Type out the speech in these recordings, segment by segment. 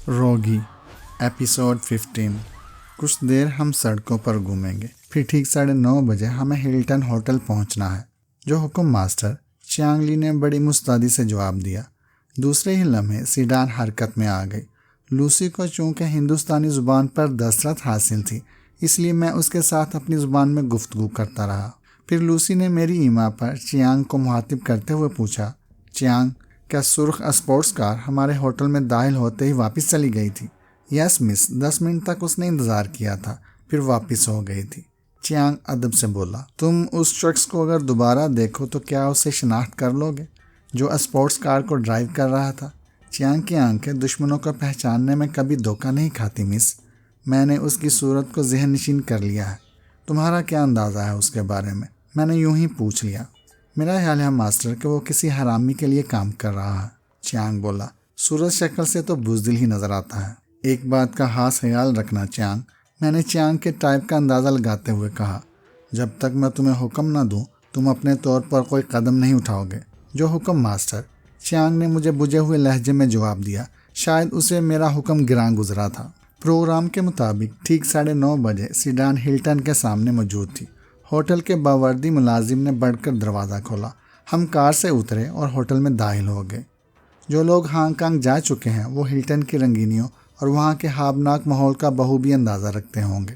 روگی episode 15۔ کچھ دیر ہم سڑکوں پر گھومیں گے، پھر ٹھیک 9:30 بجے ہمیں ہلٹن ہوٹل پہنچنا ہے۔ جو حکم ماسٹر چیانگ لی نے بڑی مستعدی سے جواب دیا۔ دوسرے ہی لمحے سیڈان حرکت میں آ گئی۔ لوسی کو چونکہ ہندوستانی زبان پر دسترس حاصل تھی، اس لیے میں اس کے ساتھ اپنی زبان میں گفتگو کرتا رہا۔ پھر لوسی نے میری ایما پر چیانگ کو مخاطب کرتے ہوئے پوچھا، چیانگ، کیا سرخ اسپورٹس کار ہمارے ہوٹل میں داخل ہوتے ہی واپس چلی گئی تھی؟ یس مس، 10 منٹ تک اس نے انتظار کیا تھا، پھر واپس ہو گئی تھی۔ چیانگ ادب سے بولا، تم اس شخص کو اگر دوبارہ دیکھو تو کیا اسے شناخت کر لو گے جو اسپورٹس کار کو ڈرائیو کر رہا تھا؟ چیانگ کی آنکھیں دشمنوں کو پہچاننے میں کبھی دھوکہ نہیں کھاتی مس۔ میں نے اس کی صورت کو ذہن نشین کر لیا ہے۔ تمہارا کیا اندازہ ہے اس کے بارے میں نے یوں ہی پوچھ لیا۔ میرا خیال ہے ماسٹر کہ وہ کسی حرامی کے لیے کام کر رہا ہے، چیانگ بولا۔ صورت شکل سے تو بزدل ہی نظر آتا ہے۔ ایک بات کا خاص خیال رکھنا چیانگ، میں نے چیانگ کے ٹائپ کا اندازہ لگاتے ہوئے کہا۔ جب تک میں تمہیں حکم نہ دوں تم اپنے طور پر کوئی قدم نہیں اٹھاؤ گے۔ جو حکم ماسٹر، چیانگ نے مجھے بجھے ہوئے لہجے میں جواب دیا۔ شاید اسے میرا حکم گراں گزرا تھا۔ پروگرام کے مطابق ٹھیک 9:30 بجے سیڈان ہلٹن کے سامنے موجود تھی۔ ہوٹل کے باوردی ملازم نے بڑھ کر دروازہ کھولا۔ ہم کار سے اترے اور ہوٹل میں داخل ہو گئے۔ جو لوگ ہانگ کانگ جا چکے ہیں وہ ہلٹن کی رنگینیوں اور وہاں کے خوابناک ماحول کا بخوبی اندازہ رکھتے ہوں گے۔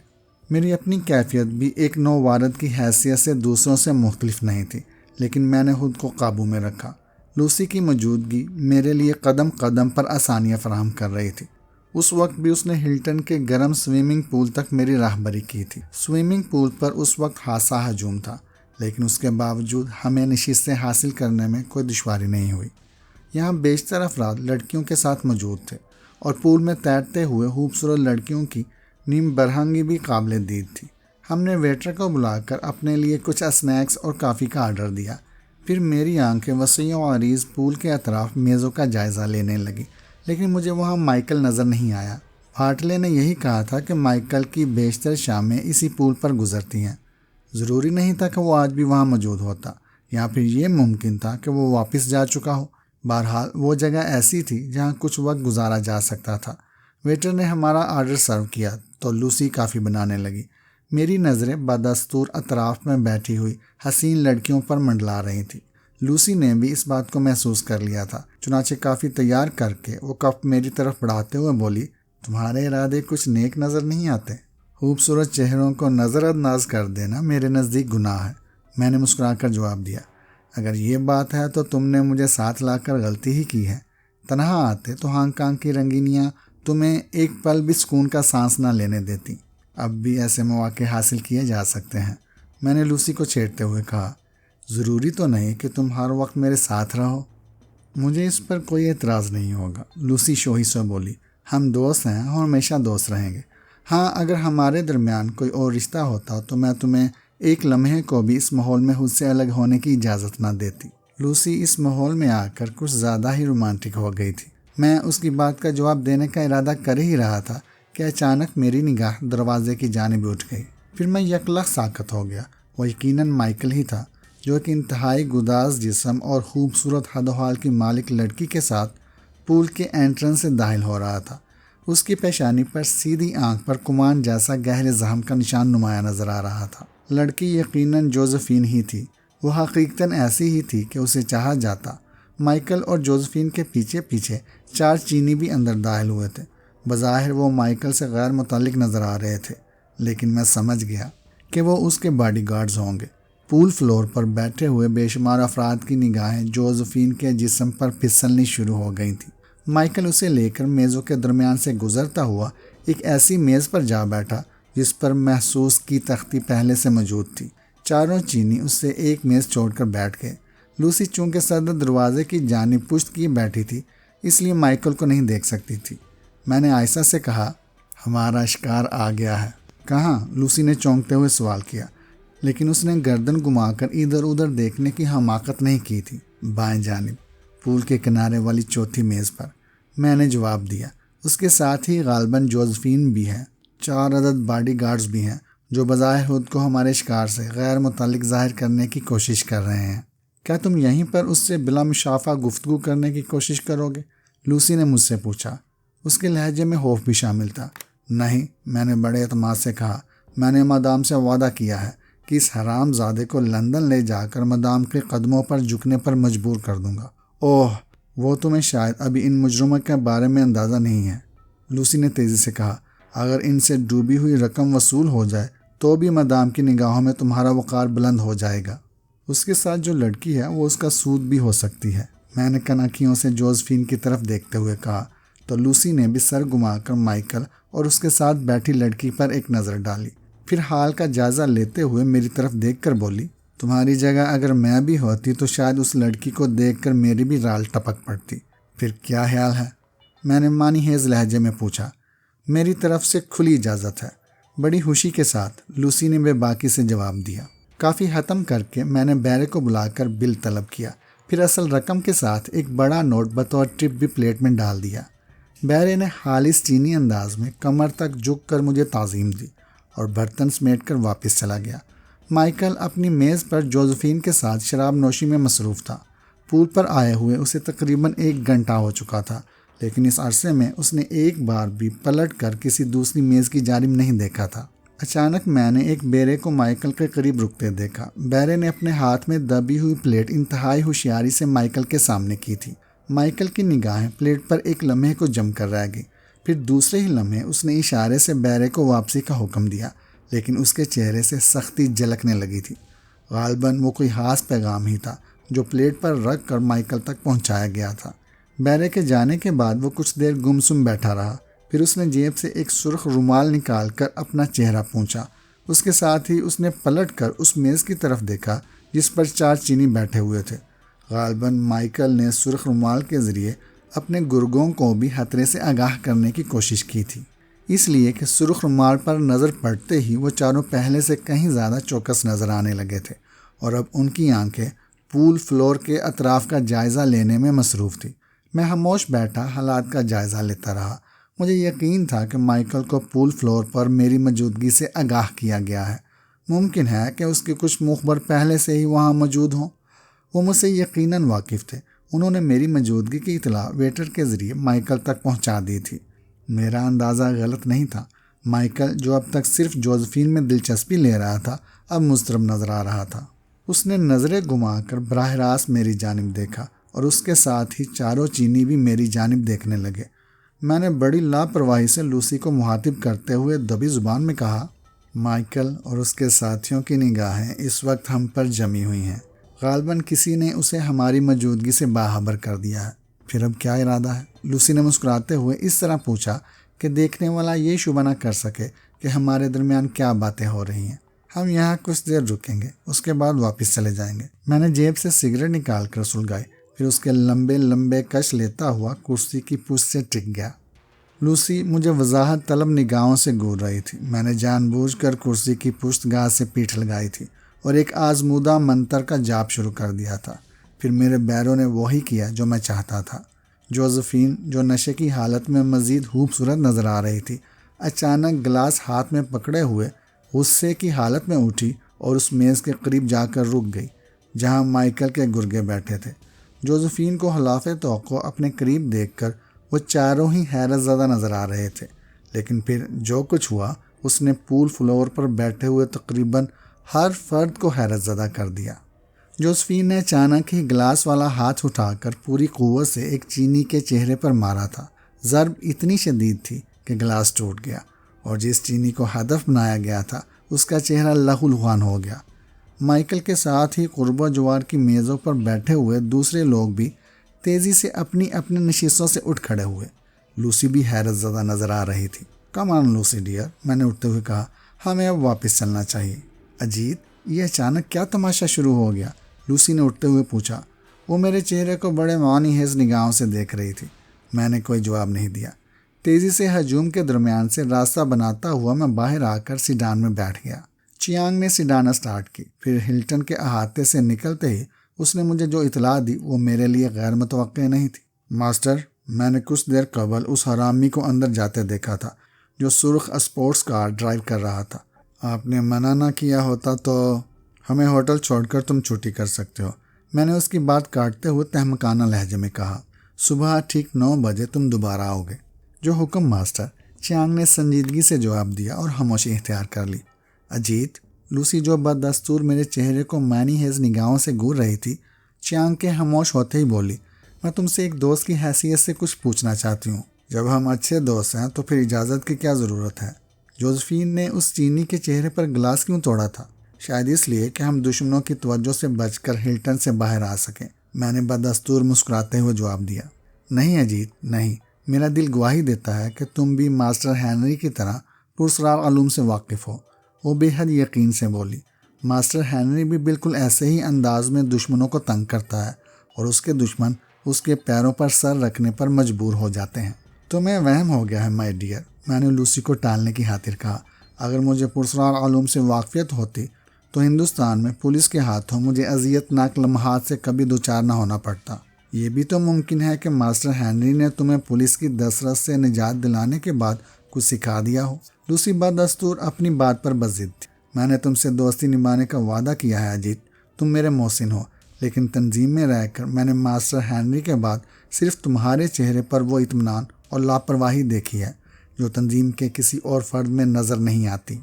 میری اپنی کیفیت بھی ایک نووارد کی حیثیت سے دوسروں سے مختلف نہیں تھی، لیکن میں نے خود کو قابو میں رکھا۔ لوسی کی موجودگی میرے لیے قدم قدم پر آسانیاں فراہم کر رہی تھی۔ اس وقت بھی اس نے ہلٹن کے گرم سوئمنگ پول تک میری راہبری کی تھی۔ سوئمنگ پول پر اس وقت خاصا ہجوم تھا، لیکن اس کے باوجود ہمیں نشستیں حاصل کرنے میں کوئی دشواری نہیں ہوئی۔ یہاں بیشتر افراد لڑکیوں کے ساتھ موجود تھے اور پول میں تیرتے ہوئے خوبصورت لڑکیوں کی نیم برہنگی بھی قابل دید تھی۔ ہم نے ویٹر کو بلا کر اپنے لیے کچھ اسنیکس اور کافی کا آرڈر دیا۔ پھر میری آنکھیں وسیع و عریض پول کے اطراف میزوں کا جائزہ لینے لگی، لیکن مجھے وہاں مائیکل نظر نہیں آیا۔ بھاٹلے نے یہی کہا تھا کہ مائیکل کی بیشتر شامیں اسی پول پر گزرتی ہیں۔ ضروری نہیں تھا کہ وہ آج بھی وہاں موجود ہوتا، یا پھر یہ ممکن تھا کہ وہ واپس جا چکا ہو۔ بہرحال وہ جگہ ایسی تھی جہاں کچھ وقت گزارا جا سکتا تھا۔ ویٹر نے ہمارا آرڈر سرو کیا تو لوسی کافی بنانے لگی۔ میری نظریں بدستور اطراف میں بیٹھی ہوئی حسین لڑکیوں پر منڈلا رہی تھی۔ لوسی نے بھی اس بات کو محسوس کر لیا تھا، چنانچہ کافی تیار کر کے وہ کپ میری طرف بڑھاتے ہوئے بولی، تمہارے ارادے کچھ نیک نظر نہیں آتے۔ خوبصورت چہروں کو نظر انداز کر دینا میرے نزدیک گناہ ہے، میں نے مسکرا کر جواب دیا۔ اگر یہ بات ہے تو تم نے مجھے ساتھ لا کر غلطی ہی کی ہے۔ تنہا آتے تو ہانگ کانگ کی رنگینیاں تمہیں ایک پل بھی سکون کا سانس نہ لینے دیتی۔ اب بھی ایسے مواقع حاصل کیے جا سکتے ہیں، میں نے لوسی کو چھیڑتے ہوئے کہا۔ ضروری تو نہیں کہ تم ہر وقت میرے ساتھ رہو۔ مجھے اس پر کوئی اعتراض نہیں ہوگا، لوسی شوہی سے بولی۔ ہم دوست ہیں اور ہمیشہ دوست رہیں گے۔ ہاں، اگر ہمارے درمیان کوئی اور رشتہ ہوتا تو میں تمہیں ایک لمحے کو بھی اس ماحول میں خود سے الگ ہونے کی اجازت نہ دیتی۔ لوسی اس ماحول میں آ کر کچھ زیادہ ہی رومانٹک ہو گئی تھی۔ میں اس کی بات کا جواب دینے کا ارادہ کر ہی رہا تھا کہ اچانک میری نگاہ دروازے کی جانب اٹھ گئی۔ پھر میں یکلخت ساکت ہو گیا۔ وہ یقیناً مائیکل ہی تھا، جو ایک انتہائی گداز جسم اور خوبصورت حد و حال کی مالک لڑکی کے ساتھ پول کے انٹرنس سے داخل ہو رہا تھا۔ اس کی پیشانی پر سیدھی آنکھ پر کمان جیسا گہرے زخم کا نشان نمایاں نظر آ رہا تھا۔ لڑکی یقیناً جوزفین ہی تھی۔ وہ حقیقتاً ایسی ہی تھی کہ اسے چاہا جاتا۔ مائیکل اور جوزفین کے پیچھے پیچھے 4 چینی بھی اندر داخل ہوئے تھے۔ بظاہر وہ مائیکل سے غیر متعلق نظر آ رہے تھے، لیکن میں سمجھ گیا کہ وہ اس کے باڈی گارڈز ہوں گے۔ پول فلور پر بیٹھے ہوئے بے شمار افراد کی نگاہیں جوزفین کے جسم پر پھسلنی شروع ہو گئی تھیں۔ مائیکل اسے لے کر میزوں کے درمیان سے گزرتا ہوا ایک ایسی میز پر جا بیٹھا جس پر محسوس کی تختی پہلے سے موجود تھی۔ 4 چینی اس سے ایک میز چھوڑ کر بیٹھ گئے۔ لوسی چونکہ صدر دروازے کی جانب پشت کیے بیٹھی تھی، اس لیے مائیکل کو نہیں دیکھ سکتی تھی۔ میں نے آہستہ سے کہا، ہمارا شکار آ گیا ہے۔ کہاں؟ لوسی نے چونکتے ہوئے سوال کیا، لیکن اس نے گردن گھما کر ادھر ادھر دیکھنے کی حماقت نہیں کی تھی۔ بائیں جانب پول کے کنارے والی چوتھی میز پر، میں نے جواب دیا۔ اس کے ساتھ ہی غالباً جوزفین بھی ہے۔ 4 عدد باڈی گارڈز بھی ہیں جو بظاہر خود کو ہمارے شکار سے غیر متعلق ظاہر کرنے کی کوشش کر رہے ہیں۔ کیا تم یہیں پر اس سے بلا مشافہ گفتگو کرنے کی کوشش کرو گے؟ لوسی نے مجھ سے پوچھا۔ اس کے لہجے میں خوف بھی شامل تھا۔ نہیں، میں نے بڑے اعتماد سے کہا، میں نے مدام سے وعدہ کیا ہے کہ اس حرام زادے کو لندن لے جا کر مدام کے قدموں پر جھکنے پر مجبور کر دوں گا۔ اوہ، وہ تمہیں شاید ابھی ان مجرموں کے بارے میں اندازہ نہیں ہے، لوسی نے تیزی سے کہا۔ اگر ان سے ڈوبی ہوئی رقم وصول ہو جائے تو بھی مدام کی نگاہوں میں تمہارا وقار بلند ہو جائے گا۔ اس کے ساتھ جو لڑکی ہے وہ اس کا سود بھی ہو سکتی ہے، میں نے کنکھیوں سے جوزفین کی طرف دیکھتے ہوئے کہا، تو لوسی نے بھی سر گھما کر مائیکل اور اس کے ساتھ بیٹھی لڑکی پر ایک نظر ڈالی، پھر حال کا جائزہ لیتے ہوئے میری طرف دیکھ کر بولی، تمہاری جگہ اگر میں بھی ہوتی تو شاید اس لڑکی کو دیکھ کر میری بھی رال ٹپک پڑتی۔ پھر کیا خیال ہے؟ میں نے معنی خیز لہجے میں پوچھا۔ میری طرف سے کھلی اجازت ہے، بڑی خوشی کے ساتھ لوسی نے بے باکی سے جواب دیا۔ کافی ختم کر کے میں نے بیرے کو بلا کر بل طلب کیا، پھر اصل رقم کے ساتھ ایک بڑا نوٹ بطور ٹپ بھی پلیٹ میں ڈال دیا۔ بیرے نے خالص چینی انداز میں کمر تک جھک کر مجھے تعظیم دی اور برتن سمیٹ کر واپس چلا گیا۔ مائیکل اپنی میز پر جوزفین کے ساتھ شراب نوشی میں مصروف تھا۔ پول پر آئے ہوئے اسے تقریباً 1 گھنٹہ ہو چکا تھا، لیکن اس عرصے میں اس نے ایک بار بھی پلٹ کر کسی دوسری میز کی جانب نہیں دیکھا تھا۔ اچانک میں نے ایک بیرے کو مائیکل کے قریب رکتے دیکھا۔ بیرے نے اپنے ہاتھ میں دبی ہوئی پلیٹ انتہائی ہوشیاری سے مائیکل کے سامنے کی تھی۔ مائیکل کی نگاہیں پلیٹ پر ایک لمحے کو جم کر رہ گئی، پھر دوسرے ہی لمحے اس نے اشارے سے بیرے کو واپسی کا حکم دیا، لیکن اس کے چہرے سے سختی جھلکنے لگی تھی۔ غالباً وہ کوئی خاص پیغام ہی تھا جو پلیٹ پر رکھ کر مائیکل تک پہنچایا گیا تھا۔ بیرے کے جانے کے بعد وہ کچھ دیر گمسم بیٹھا رہا، پھر اس نے جیب سے ایک سرخ رومال نکال کر اپنا چہرہ پونچھا۔ اس کے ساتھ ہی اس نے پلٹ کر اس میز کی طرف دیکھا جس پر 4 چینی بیٹھے ہوئے تھے۔ غالباً مائیکل نے سرخ رومال کے ذریعے اپنے گرگوں کو بھی خطرے سے آگاہ کرنے کی کوشش کی تھی، اس لیے کہ سرخ رومال پر نظر پڑتے ہی وہ چاروں پہلے سے کہیں زیادہ چوکس نظر آنے لگے تھے، اور اب ان کی آنکھیں پول فلور کے اطراف کا جائزہ لینے میں مصروف تھی۔ میں خاموش بیٹھا حالات کا جائزہ لیتا رہا۔ مجھے یقین تھا کہ مائیکل کو پول فلور پر میری موجودگی سے آگاہ کیا گیا ہے۔ ممکن ہے کہ اس کے کچھ مخبر پہلے سے ہی وہاں موجود ہوں۔ وہ مجھ سے یقیناً واقف تھے۔ انہوں نے میری موجودگی کی اطلاع ویٹر کے ذریعے مائیکل تک پہنچا دی تھی۔ میرا اندازہ غلط نہیں تھا۔ مائیکل، جو اب تک صرف جوزفین میں دلچسپی لے رہا تھا، اب مضطرب نظر آ رہا تھا۔ اس نے نظریں گھما کر براہ راست میری جانب دیکھا اور اس کے ساتھ ہی چاروں چینی بھی میری جانب دیکھنے لگے۔ میں نے بڑی لاپرواہی سے لوسی کو مخاطب کرتے ہوئے دبی زبان میں کہا، مائیکل اور اس کے ساتھیوں کی نگاہیں اس وقت ہم پر جمی ہوئی ہیں۔ غالباً کسی نے اسے ہماری موجودگی سے باخبر کر دیا ہے۔ پھر اب کیا ارادہ ہے؟ لوسی نے مسکراتے ہوئے اس طرح پوچھا کہ دیکھنے والا یہ شبہ نہ کر سکے کہ ہمارے درمیان کیا باتیں ہو رہی ہیں۔ ہم یہاں کچھ دیر رکیں گے، اس کے بعد واپس چلے جائیں گے۔ میں نے جیب سے سگریٹ نکال کر سلگائی، پھر اس کے لمبے لمبے کش لیتا ہوا کرسی کی پشت سے ٹک گیا۔ لوسی مجھے وضاحت طلب نگاہوں سے گور رہی تھی۔ میں نے جان بوجھ کر کرسی کی پشت گاہ سے پیٹھ لگائی تھی اور ایک آزمودہ منتر کا جاپ شروع کر دیا تھا۔ پھر میرے بیروں نے وہی کیا جو میں چاہتا تھا۔ جوزفین، جو نشے کی حالت میں مزید خوبصورت نظر آ رہی تھی، اچانک گلاس ہاتھ میں پکڑے ہوئے غصے کی حالت میں اٹھی اور اس میز کے قریب جا کر رک گئی جہاں مائیکل کے گرگے بیٹھے تھے۔ جوزفین کو خلاف توقع اپنے قریب دیکھ کر وہ چاروں ہی حیرت زدہ نظر آ رہے تھے، لیکن پھر جو کچھ ہوا اس نے پول فلور پر بیٹھے ہوئے تقریباً ہر فرد کو حیرت زدہ کر دیا۔ جوزفین نے اچانک ہی گلاس والا ہاتھ اٹھا کر پوری قوت سے ایک چینی کے چہرے پر مارا تھا۔ ضرب اتنی شدید تھی کہ گلاس ٹوٹ گیا اور جس چینی کو ہدف بنایا گیا تھا اس کا چہرہ لہو لہان ہو گیا۔ مائیکل کے ساتھ ہی قرب و جوار کی میزوں پر بیٹھے ہوئے دوسرے لوگ بھی تیزی سے اپنی اپنی نشستوں سے اٹھ کھڑے ہوئے۔ لوسی بھی حیرت زدہ نظر آ رہی تھی۔ کم آن لوسی ڈیئر، میں نے اٹھتے ہوئے کہا، ہمیں اب واپس چلنا چاہیے۔ اجیت، یہ اچانک کیا تماشا شروع ہو گیا؟ لوسی نے اٹھتے ہوئے پوچھا۔ وہ میرے چہرے کو بڑے معنی خیز نگاہوں سے دیکھ رہی تھی۔ میں نے کوئی جواب نہیں دیا۔ تیزی سے ہجوم کے درمیان سے راستہ بناتا ہوا میں باہر آ کر سیڈان میں بیٹھ گیا۔ چیانگ نے سیڈان سٹارٹ کی، پھر ہلٹن کے احاطے سے نکلتے ہی اس نے مجھے جو اطلاع دی وہ میرے لیے غیر متوقع نہیں تھی۔ ماسٹر، میں نے کچھ دیر قبل اس حرامی کو اندر جاتے دیکھا تھا جو سرخ اسپورٹس کار ڈرائیو کر رہا تھا۔ آپ نے منع نہ کیا ہوتا تو ہمیں ہوٹل چھوڑ کر تم چھٹی کر سکتے ہو، میں نے اس کی بات کاٹتے ہوئے تہمکانہ لہجے میں کہا۔ صبح ٹھیک 9 بجے تم دوبارہ آؤ گے۔ جو حکم ماسٹر، چیانگ نے سنجیدگی سے جواب دیا اور خاموشی اختیار کر لی۔ اجیت، لوسی جو بدستور میرے چہرے کو معنی خیز نگاہوں سے گور رہی تھی، چیانگ کے خاموش ہوتے ہی بولی، میں تم سے ایک دوست کی حیثیت سے کچھ پوچھنا چاہتی ہوں۔ جب ہم اچھے دوست ہیں تو پھر اجازت کی کیا ضرورت ہے؟ جوزفین نے اس چینی کے چہرے پر گلاس کیوں توڑا تھا؟ شاید اس لیے کہ ہم دشمنوں کی توجہ سے بچ کر ہلٹن سے باہر آ سکیں، میں نے بدستور مسکراتے ہوئے جواب دیا۔ نہیں اجیت، نہیں، میرا دل گواہی دیتا ہے کہ تم بھی ماسٹر ہینری کی طرح پراسرار علوم سے واقف ہو۔ وہ بے حد یقین سے بولی، ماسٹر ہینری بھی بالکل ایسے ہی انداز میں دشمنوں کو تنگ کرتا ہے اور اس کے دشمن اس کے پیروں پر سر رکھنے پر مجبور ہو جاتے ہیں۔ تمہیں وہم ہو گیا ہے مائی ڈیئر، میں نے لوسی کو ٹالنے کی خاطر کہا۔ اگر مجھے پراسرار علوم سے واقفیت ہوتی تو ہندوستان میں پولیس کے ہاتھوں مجھے اذیت ناک لمحات سے کبھی دوچار نہ ہونا پڑتا۔ یہ بھی تو ممکن ہے کہ ماسٹر ہینری نے تمہیں پولیس کی دسترس سے نجات دلانے کے بعد کچھ سکھا دیا ہو۔ لوسی بدستور اپنی بات پر بضد تھی۔ میں نے تم سے دوستی نبھانے کا وعدہ کیا ہے اجیت، تم میرے محسن ہو، لیکن تنظیم میں رہ کر میں نے ماسٹر ہینری کے بعد صرف تمہارے چہرے پر وہ اطمینان اور لاپرواہی دیکھی ہے جو تنظیم کے کسی اور فرد میں نظر نہیں آتی۔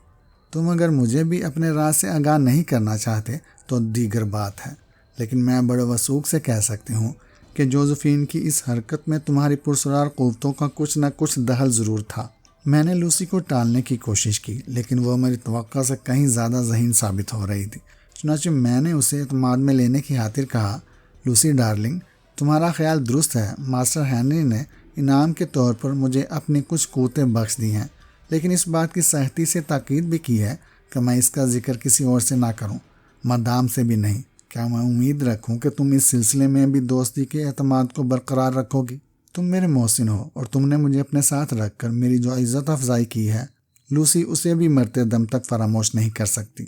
تم اگر مجھے بھی اپنے راز سے آگاہ نہیں کرنا چاہتے تو دیگر بات ہے، لیکن میں بڑے وثوق سے کہہ سکتی ہوں کہ جوزفین کی اس حرکت میں تمہاری پرسرار قوتوں کا کچھ نہ کچھ دخل ضرور تھا۔ میں نے لوسی کو ٹالنے کی کوشش کی، لیکن وہ میری توقع سے کہیں زیادہ ذہین ثابت ہو رہی تھی۔ چنانچہ میں نے اسے اعتماد میں لینے کی خاطر کہا، لوسی ڈارلنگ، تمہارا خیال درست ہے، ماسٹر ہینری نے انعام کے طور پر مجھے اپنی کچھ قوتیں بخش دی ہیں، لیکن اس بات کی سختی سے تاکید بھی کی ہے کہ میں اس کا ذکر کسی اور سے نہ کروں، مدام سے بھی نہیں۔ کیا میں امید رکھوں کہ تم اس سلسلے میں بھی دوستی کے اعتماد کو برقرار رکھو گی؟ تم میرے محسن ہو اور تم نے مجھے اپنے ساتھ رکھ کر میری جو عزت افزائی کی ہے، لوسی اسے بھی مرتے دم تک فراموش نہیں کر سکتی۔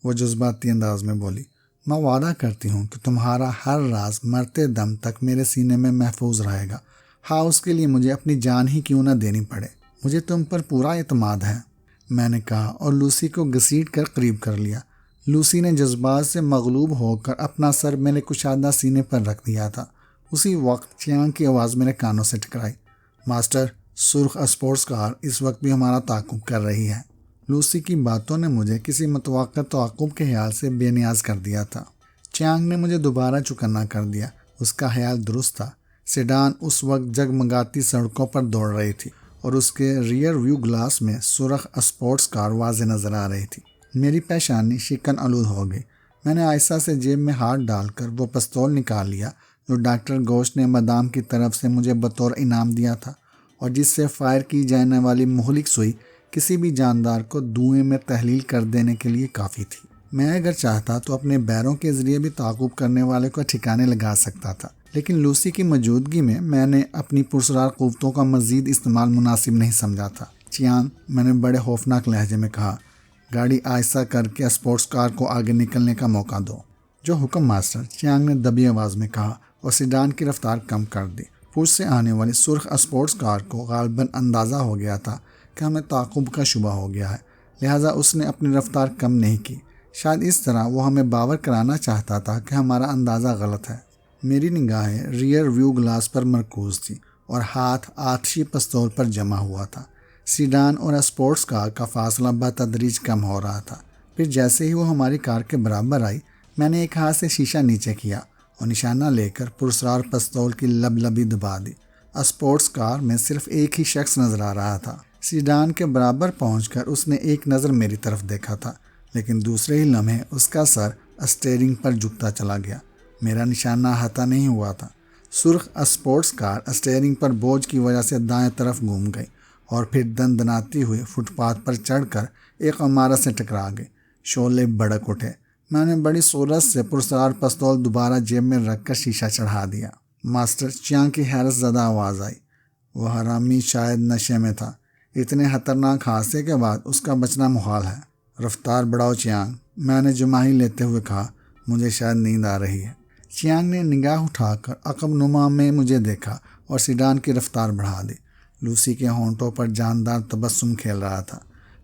وہ جذباتی انداز میں بولی، میں وعدہ کرتی ہوں کہ تمہارا ہر راز مرتے دم تک میرے سینے میں محفوظ رہے گا، ہاں اس کے لیے مجھے اپنی جان ہی کیوں نہ دینی پڑے۔ مجھے تم پر پورا اعتماد ہے، میں نے کہا اور لوسی کو گھسیٹ کر قریب کر لیا۔ لوسی نے جذبات سے مغلوب ہو کر اپنا سر میرے کشادہ سینے پر رکھ دیا تھا۔ اسی وقت چیانگ کی آواز میرے کانوں سے ٹکرائی، ماسٹر، سرخ اسپورٹس کار اس وقت بھی ہمارا تعاقب کر رہی ہے۔ لوسی کی باتوں نے مجھے کسی متوقع تعاقب کے خیال سے بے نیاز کر دیا تھا۔ چیانگ نے مجھے دوبارہ چکنا کر دیا۔ اس کا خیال درست تھا، سیڈان اس وقت جگمگاتی سڑکوں پر دوڑ رہی تھی اور اس کے ریئر ویو گلاس میں سرخ اسپورٹس کار واضح نظر آ رہی تھی۔ میری پیشانی شکن آلود ہو گئی۔ میں نے آہستہ سے جیب میں ہاتھ ڈال کر وہ پستول نکال لیا جو ڈاکٹر گوشت نے مدام کی طرف سے مجھے بطور انعام دیا تھا اور جس سے فائر کی جانے والی مہلک سوئی کسی بھی جاندار کو دھوئیں میں تحلیل کر دینے کے لیے کافی تھی۔ میں اگر چاہتا تو اپنے بیروں کے ذریعے بھی تعاقب کرنے والے کو ٹھکانے لگا سکتا تھا، لیکن لوسی کی موجودگی میں نے اپنی پرسرار قوتوں کا مزید استعمال مناسب نہیں سمجھا تھا۔ چیانگ، میں نے بڑے خوفناک لہجے میں کہا، گاڑی آہستہ کر کے اسپورٹس کار کو آگے نکلنے کا موقع دو۔ جو حکم ماسٹر، چیانگ نے دبی آواز میں کہا اور سیڈان کی رفتار کم کر دی۔ پوچھ سے آنے والی سرخ اسپورٹس کار کو غالباً اندازہ ہو گیا تھا کہ ہمیں تعاقب کا شبہ ہو گیا ہے، لہٰذا اس نے اپنی رفتار کم نہیں کی۔ شاید اس طرح وہ ہمیں باور کرانا چاہتا تھا کہ ہمارا اندازہ غلط ہے۔ میری نگاہیں ریئر ویو گلاس پر مرکوز تھی اور ہاتھ آتشی پستول پر جمع ہوا تھا۔ سیڈان اور اسپورٹس کار کا فاصلہ بتدریج کم ہو رہا تھا۔ پھر جیسے ہی وہ ہماری کار کے برابر آئی، میں نے ایک ہاتھ سے شیشہ نیچے کیا اور نشانہ لے کر پرسرار پستول کی لبی دبا دی۔ اسپورٹس کار میں صرف ایک ہی شخص نظر آ رہا تھا۔ سیڈان کے برابر پہنچ کر اس نے ایک نظر میری طرف دیکھا تھا، لیکن دوسرے ہی لمحے اس کا سر اسٹیئرنگ پر جھکتا چلا گیا۔ میرا نشانہ ہتا نہیں ہوا تھا۔ سرخ اسپورٹس کار اسٹیئرنگ پر بوجھ کی وجہ سے دائیں طرف گھوم گئی اور پھر دندناتی ہوئی فٹ پاتھ پر چڑھ کر ایک عمارت سے ٹکرا گئی۔ شعلے بھڑک اٹھے۔ میں نے بڑی صورت سے پرسرار پستول دوبارہ جیب میں رکھ کر شیشہ چڑھا دیا۔ ماسٹر، چیانگ کی حیرت زدہ آواز آئی۔ وہ حرامی شاید نشے میں تھا۔ اتنے خطرناک حادثے کے بعد اس کا بچنا محال ہے۔ رفتار بڑھاؤ چیانگ، میں نے جماہی لیتے ہوئے کہا، مجھے شاید نیند آ رہی ہے۔ چیانگ نے نگاہ اٹھا کر عقب نما میں مجھے دیکھا اور سیڈان کی رفتار بڑھا دی۔ لوسی کے ہونٹوں پر جاندار تبسم کھیل رہا تھا۔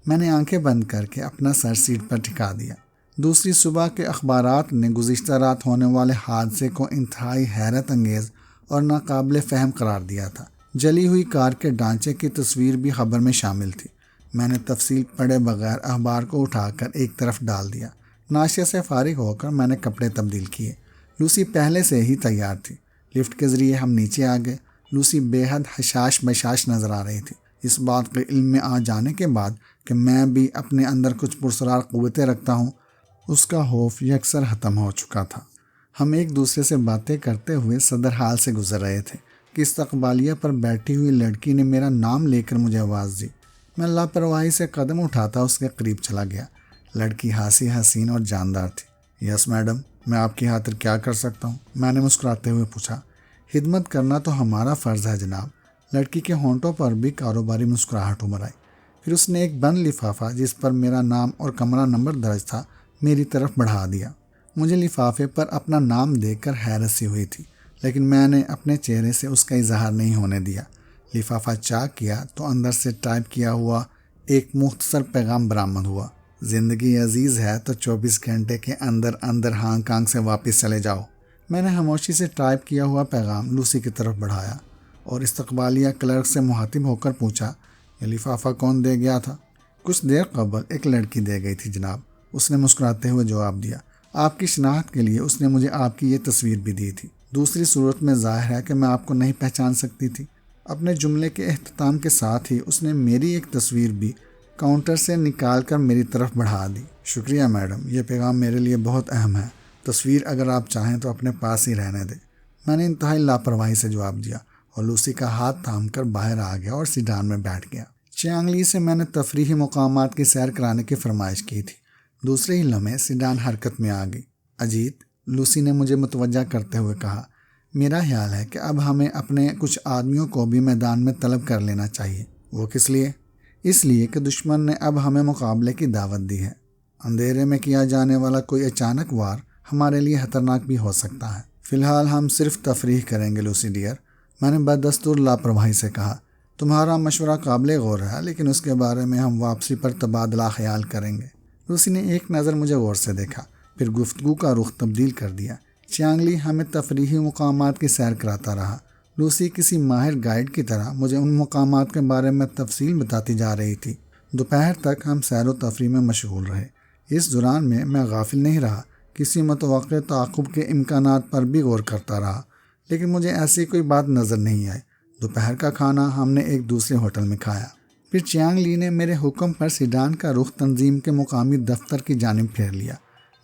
میں نے آنکھیں بند کر کے اپنا سر سیٹ پر ٹکا دیا۔ دوسری صبح کے اخبارات نے گزشتہ رات ہونے والے حادثے کو انتہائی حیرت انگیز اور ناقابل فہم قرار دیا تھا۔ جلی ہوئی کار کے ڈھانچے کی تصویر بھی خبر میں شامل تھی۔ میں نے تفصیل پڑھے بغیر اخبار کو اٹھا کر ایک طرف ڈال دیا۔ ناشتے سے فارغ ہو کر میں نے کپڑے تبدیل کیے۔ لوسی پہلے سے ہی تیار تھی۔ لفٹ کے ذریعے ہم نیچے آ گئے۔ لوسی بے حد حشاش بشاش نظر آ رہی تھی۔ اس بات کے علم میں آ جانے کے بعد کہ میں بھی اپنے اندر کچھ پرسرار قوتیں رکھتا ہوں، اس کا خوف یکسر ختم ہو چکا تھا۔ ہم ایک دوسرے سے باتیں کرتے ہوئے صدر حال سے گزر رہے تھے کہ استقبالیہ پر بیٹھی ہوئی لڑکی نے میرا نام لے کر مجھے آواز دی۔ میں لاپرواہی سے قدم اٹھاتا اس کے قریب چلا گیا۔ لڑکی ہنسی حسین اور جاندار تھی۔ یس میڈم، میں آپ کی خاطر کیا کر سکتا ہوں؟ میں نے مسکراتے ہوئے پوچھا۔ خدمت کرنا تو ہمارا فرض ہے جناب۔ لڑکی کے ہونٹوں پر بھی کاروباری مسکراہٹ ابھر آئی۔ پھر اس نے ایک بند لفافہ جس پر میرا نام اور کمرہ نمبر درج تھا میری طرف بڑھا دیا۔ مجھے لفافے پر اپنا نام دیکھ کر حیرت سی ہوئی تھی، لیکن میں نے اپنے چہرے سے اس کا اظہار نہیں ہونے دیا۔ لفافہ چاک کیا تو اندر سے ٹائپ کیا ہوا ایک مختصر پیغام برآمد ہوا۔ زندگی عزیز ہے تو 24 گھنٹے کے اندر اندر ہانگ کانگ سے واپس چلے جاؤ۔ میں نے خاموشی سے ٹائپ کیا ہوا پیغام لوسی کی طرف بڑھایا اور استقبالیہ کلرک سے مخاطب ہو کر پوچھا، یہ لفافہ کون دے گیا تھا؟ کچھ دیر قبل ایک لڑکی دے گئی تھی جناب، اس نے مسکراتے ہوئے جواب دیا۔ آپ کی شناخت کے لیے اس نے مجھے آپ کی یہ تصویر بھی دی تھی۔ دوسری صورت میں ظاہر ہے کہ میں آپ کو نہیں پہچان سکتی تھی۔ اپنے جملے کے اختتام کے ساتھ ہی اس نے میری ایک تصویر بھی کاؤنٹر سے نکال کر میری طرف بڑھا دی۔ شکریہ میڈم، یہ پیغام میرے لیے بہت اہم ہے۔ تصویر اگر آپ چاہیں تو اپنے پاس ہی رہنے دیں۔ میں نے انتہائی لاپرواہی سے جواب دیا اور لوسی کا ہاتھ تھام کر باہر آ گیا اور سیڈان میں بیٹھ گیا۔ چیانگ لی سے میں نے تفریحی مقامات کی سیر کرانے کی فرمائش کی تھی۔ دوسرے ہی لمحے سیڈان حرکت میں آ گئی۔ اجیت، لوسی نے مجھے متوجہ کرتے ہوئے کہا، میرا خیال ہے کہ اب ہمیں اپنے کچھ آدمیوں کو بھی میدان میں طلب کر لینا چاہیے۔ وہ کس لیے؟ اس لیے کہ دشمن نے اب ہمیں مقابلے کی دعوت دی ہے۔ اندھیرے میں کیا جانے والا کوئی اچانک وار ہمارے لیے خطرناک بھی ہو سکتا ہے۔ فی الحال ہم صرف تفریح کریں گے لوسی ڈیئر، میں نے بدستور لاپرواہی سے کہا۔ تمہارا مشورہ قابل غور ہے، لیکن اس کے بارے میں ہم واپسی پر تبادلہ خیال کریں گے۔ لوسی نے ایک نظر مجھے غور سے دیکھا، پھر گفتگو کا رخ تبدیل کر دیا۔ چیانگ لی ہمیں تفریحی مقامات کی سیر کراتا رہا۔ لوسی کسی ماہر گائیڈ کی طرح مجھے ان مقامات کے بارے میں تفصیل بتاتی جا رہی تھی۔ دوپہر تک ہم سیر و تفریح میں مشغول رہے۔ اس دوران میں غافل نہیں رہا، کسی متوقع تعاقب کے امکانات پر بھی غور کرتا رہا، لیکن مجھے ایسی کوئی بات نظر نہیں آئی۔ دوپہر کا کھانا ہم نے ایک دوسرے ہوٹل میں کھایا۔ پھر چیانگ لی نے میرے حکم پر سیڈان کا رخ تنظیم کے مقامی دفتر کی جانب پھیر لیا۔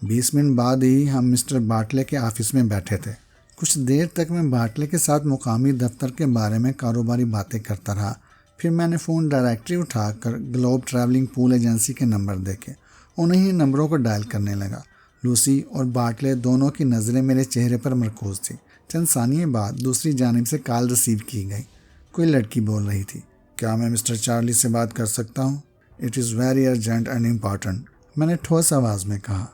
20 منٹ بعد ہی ہم مسٹر باٹلے کے آفس میں بیٹھے تھے۔ کچھ دیر تک میں باٹلے کے ساتھ مقامی دفتر کے بارے میں کاروباری باتیں کرتا رہا۔ پھر میں نے فون ڈائریکٹری اٹھا کر گلوب ٹریولنگ پول ایجنسی کے نمبر دیکھے، انہیں نمبروں کو ڈائل کرنے لگا۔ لوسی اور باٹلے دونوں کی نظریں میرے چہرے پر مرکوز تھیں۔ چند ثانیے بعد دوسری جانب سے کال ریسیو کی گئی۔ کوئی لڑکی بول رہی تھی، کیا میں مسٹر چارلی سے بات کر سکتا ہوں؟ It is very urgent and important, میں نے ٹھوس آواز میں کہا۔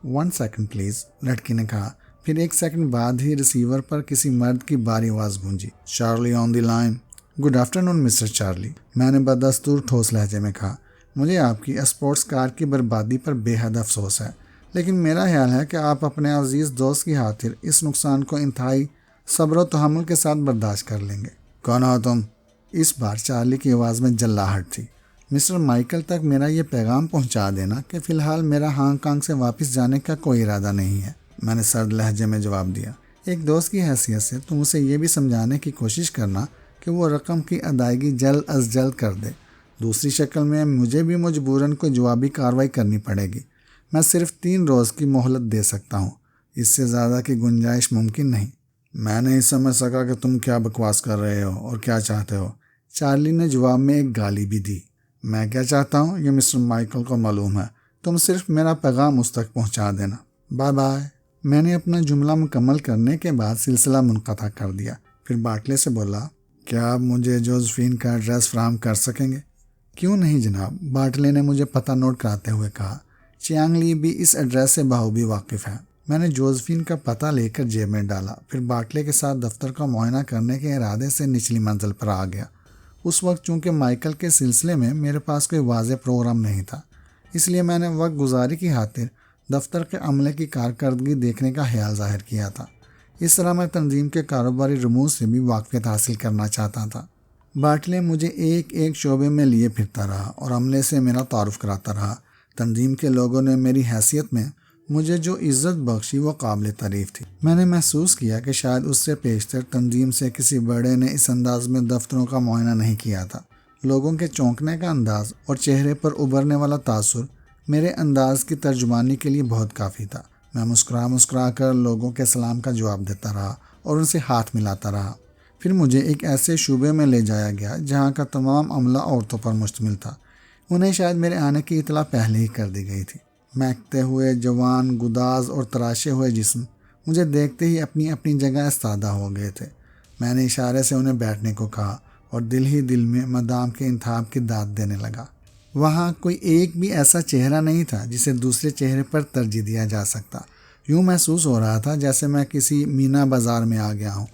1 سیکنڈ پلیز، لڑکی نے کہا۔ پھر 1 سیکنڈ بعد ہی ریسیور پر کسی مرد کی بھاری آواز گونجی، Charlie on the line. Good afternoon mister Charlie, میں نے بدستور ٹھوس لہجے میں کہا۔ مجھے آپ کی اسپورٹس کار کی بربادی پر بے حد افسوس ہے، لیکن میرا خیال ہے کہ آپ اپنے عزیز دوست کی خاطر اس نقصان کو انتہائی صبر و تحمل کے ساتھ برداشت کر لیں گے۔ کون ہو تم؟ اس بار چارلی کی آواز میں جلاہٹ تھی۔ مسٹر مائیکل تک میرا یہ پیغام پہنچا دینا کہ فی الحال میرا ہانگ کانگ سے واپس جانے کا کوئی ارادہ نہیں ہے، میں نے سرد لہجے میں جواب دیا۔ ایک دوست کی حیثیت سے تم اسے یہ بھی سمجھانے کی کوشش کرنا کہ وہ رقم کی ادائیگی جلد از جلد کر دے۔ دوسری شکل میں مجھے بھی مجبوراً کوئی جوابی کارروائی کرنی پڑے گی۔ میں صرف 3 روز کی مہلت دے سکتا ہوں، اس سے زیادہ کی گنجائش ممکن نہیں۔ میں نہیں سمجھ سکا کہ تم کیا بکواس کر رہے ہو اور کیا چاہتے ہو، چارلی نے جواب میں ایک گالی بھی دی۔ میں کیا چاہتا ہوں یہ مسٹر مائیکل کو معلوم ہے، تم صرف میرا پیغام اس تک پہنچا دینا۔ Bye bye. میں نے اپنا جملہ مکمل کرنے کے بعد سلسلہ منقطع کر دیا۔ پھر باٹلے سے بولا، کیا آپ مجھے جوزفین کا ایڈریس فراہم کر سکیں گے؟ کیوں نہیں جناب، باٹلے نے مجھے پتہ نوٹ کراتے ہوئے کہا۔ چیانگ لی بھی اس ایڈریس سے بخوبی واقف ہے۔ میں نے جوزفین کا پتہ لے کر جیب میں ڈالا، پھر باٹلے کے ساتھ دفتر کا معائنہ کرنے کے ارادے سے نچلی منزل پر آ گیا۔ اس وقت چونکہ مائیکل کے سلسلے میں میرے پاس کوئی واضح پروگرام نہیں تھا، اس لیے میں نے وقت گزاری کی خاطر دفتر کے عملے کی کارکردگی دیکھنے کا خیال ظاہر کیا تھا۔ اس طرح میں تنظیم کے کاروباری رموز سے بھی واقفیت حاصل کرنا چاہتا تھا۔ باٹلے مجھے ایک ایک شعبے میں لیے پھرتا رہا اور عملے سے میرا تعارف کراتا رہا۔ تنظیم کے لوگوں نے میری حیثیت میں مجھے جو عزت بخشی وہ قابل تعریف تھی۔ میں نے محسوس کیا کہ شاید اس سے پیشتر تنظیم سے کسی بڑے نے اس انداز میں دفتروں کا معائنہ نہیں کیا تھا۔ لوگوں کے چونکنے کا انداز اور چہرے پر ابھرنے والا تاثر میرے انداز کی ترجمانی کے لیے بہت کافی تھا۔ میں مسکرا کر لوگوں کے سلام کا جواب دیتا رہا اور ان سے ہاتھ ملاتا رہا۔ پھر مجھے ایک ایسے شعبے میں لے جایا گیا جہاں کا تمام عملہ عورتوں پر مشتمل تھا۔ انہیں شاید میرے آنے کی اطلاع پہلے ہی کر دی گئی تھی۔ مہکتے ہوئے جوان، گداز اور تراشے ہوئے جسم مجھے دیکھتے ہی اپنی اپنی جگہ استادہ ہو گئے تھے۔ میں نے اشارے سے انہیں بیٹھنے کو کہا اور دل ہی دل میں مدام کے انتخاب کی داد دینے لگا۔ وہاں کوئی ایک بھی ایسا چہرہ نہیں تھا جسے دوسرے چہرے پر ترجیح دیا جا سکتا۔ یوں محسوس ہو رہا تھا جیسے میں کسی مینا بازار میں آ گیا ہوں۔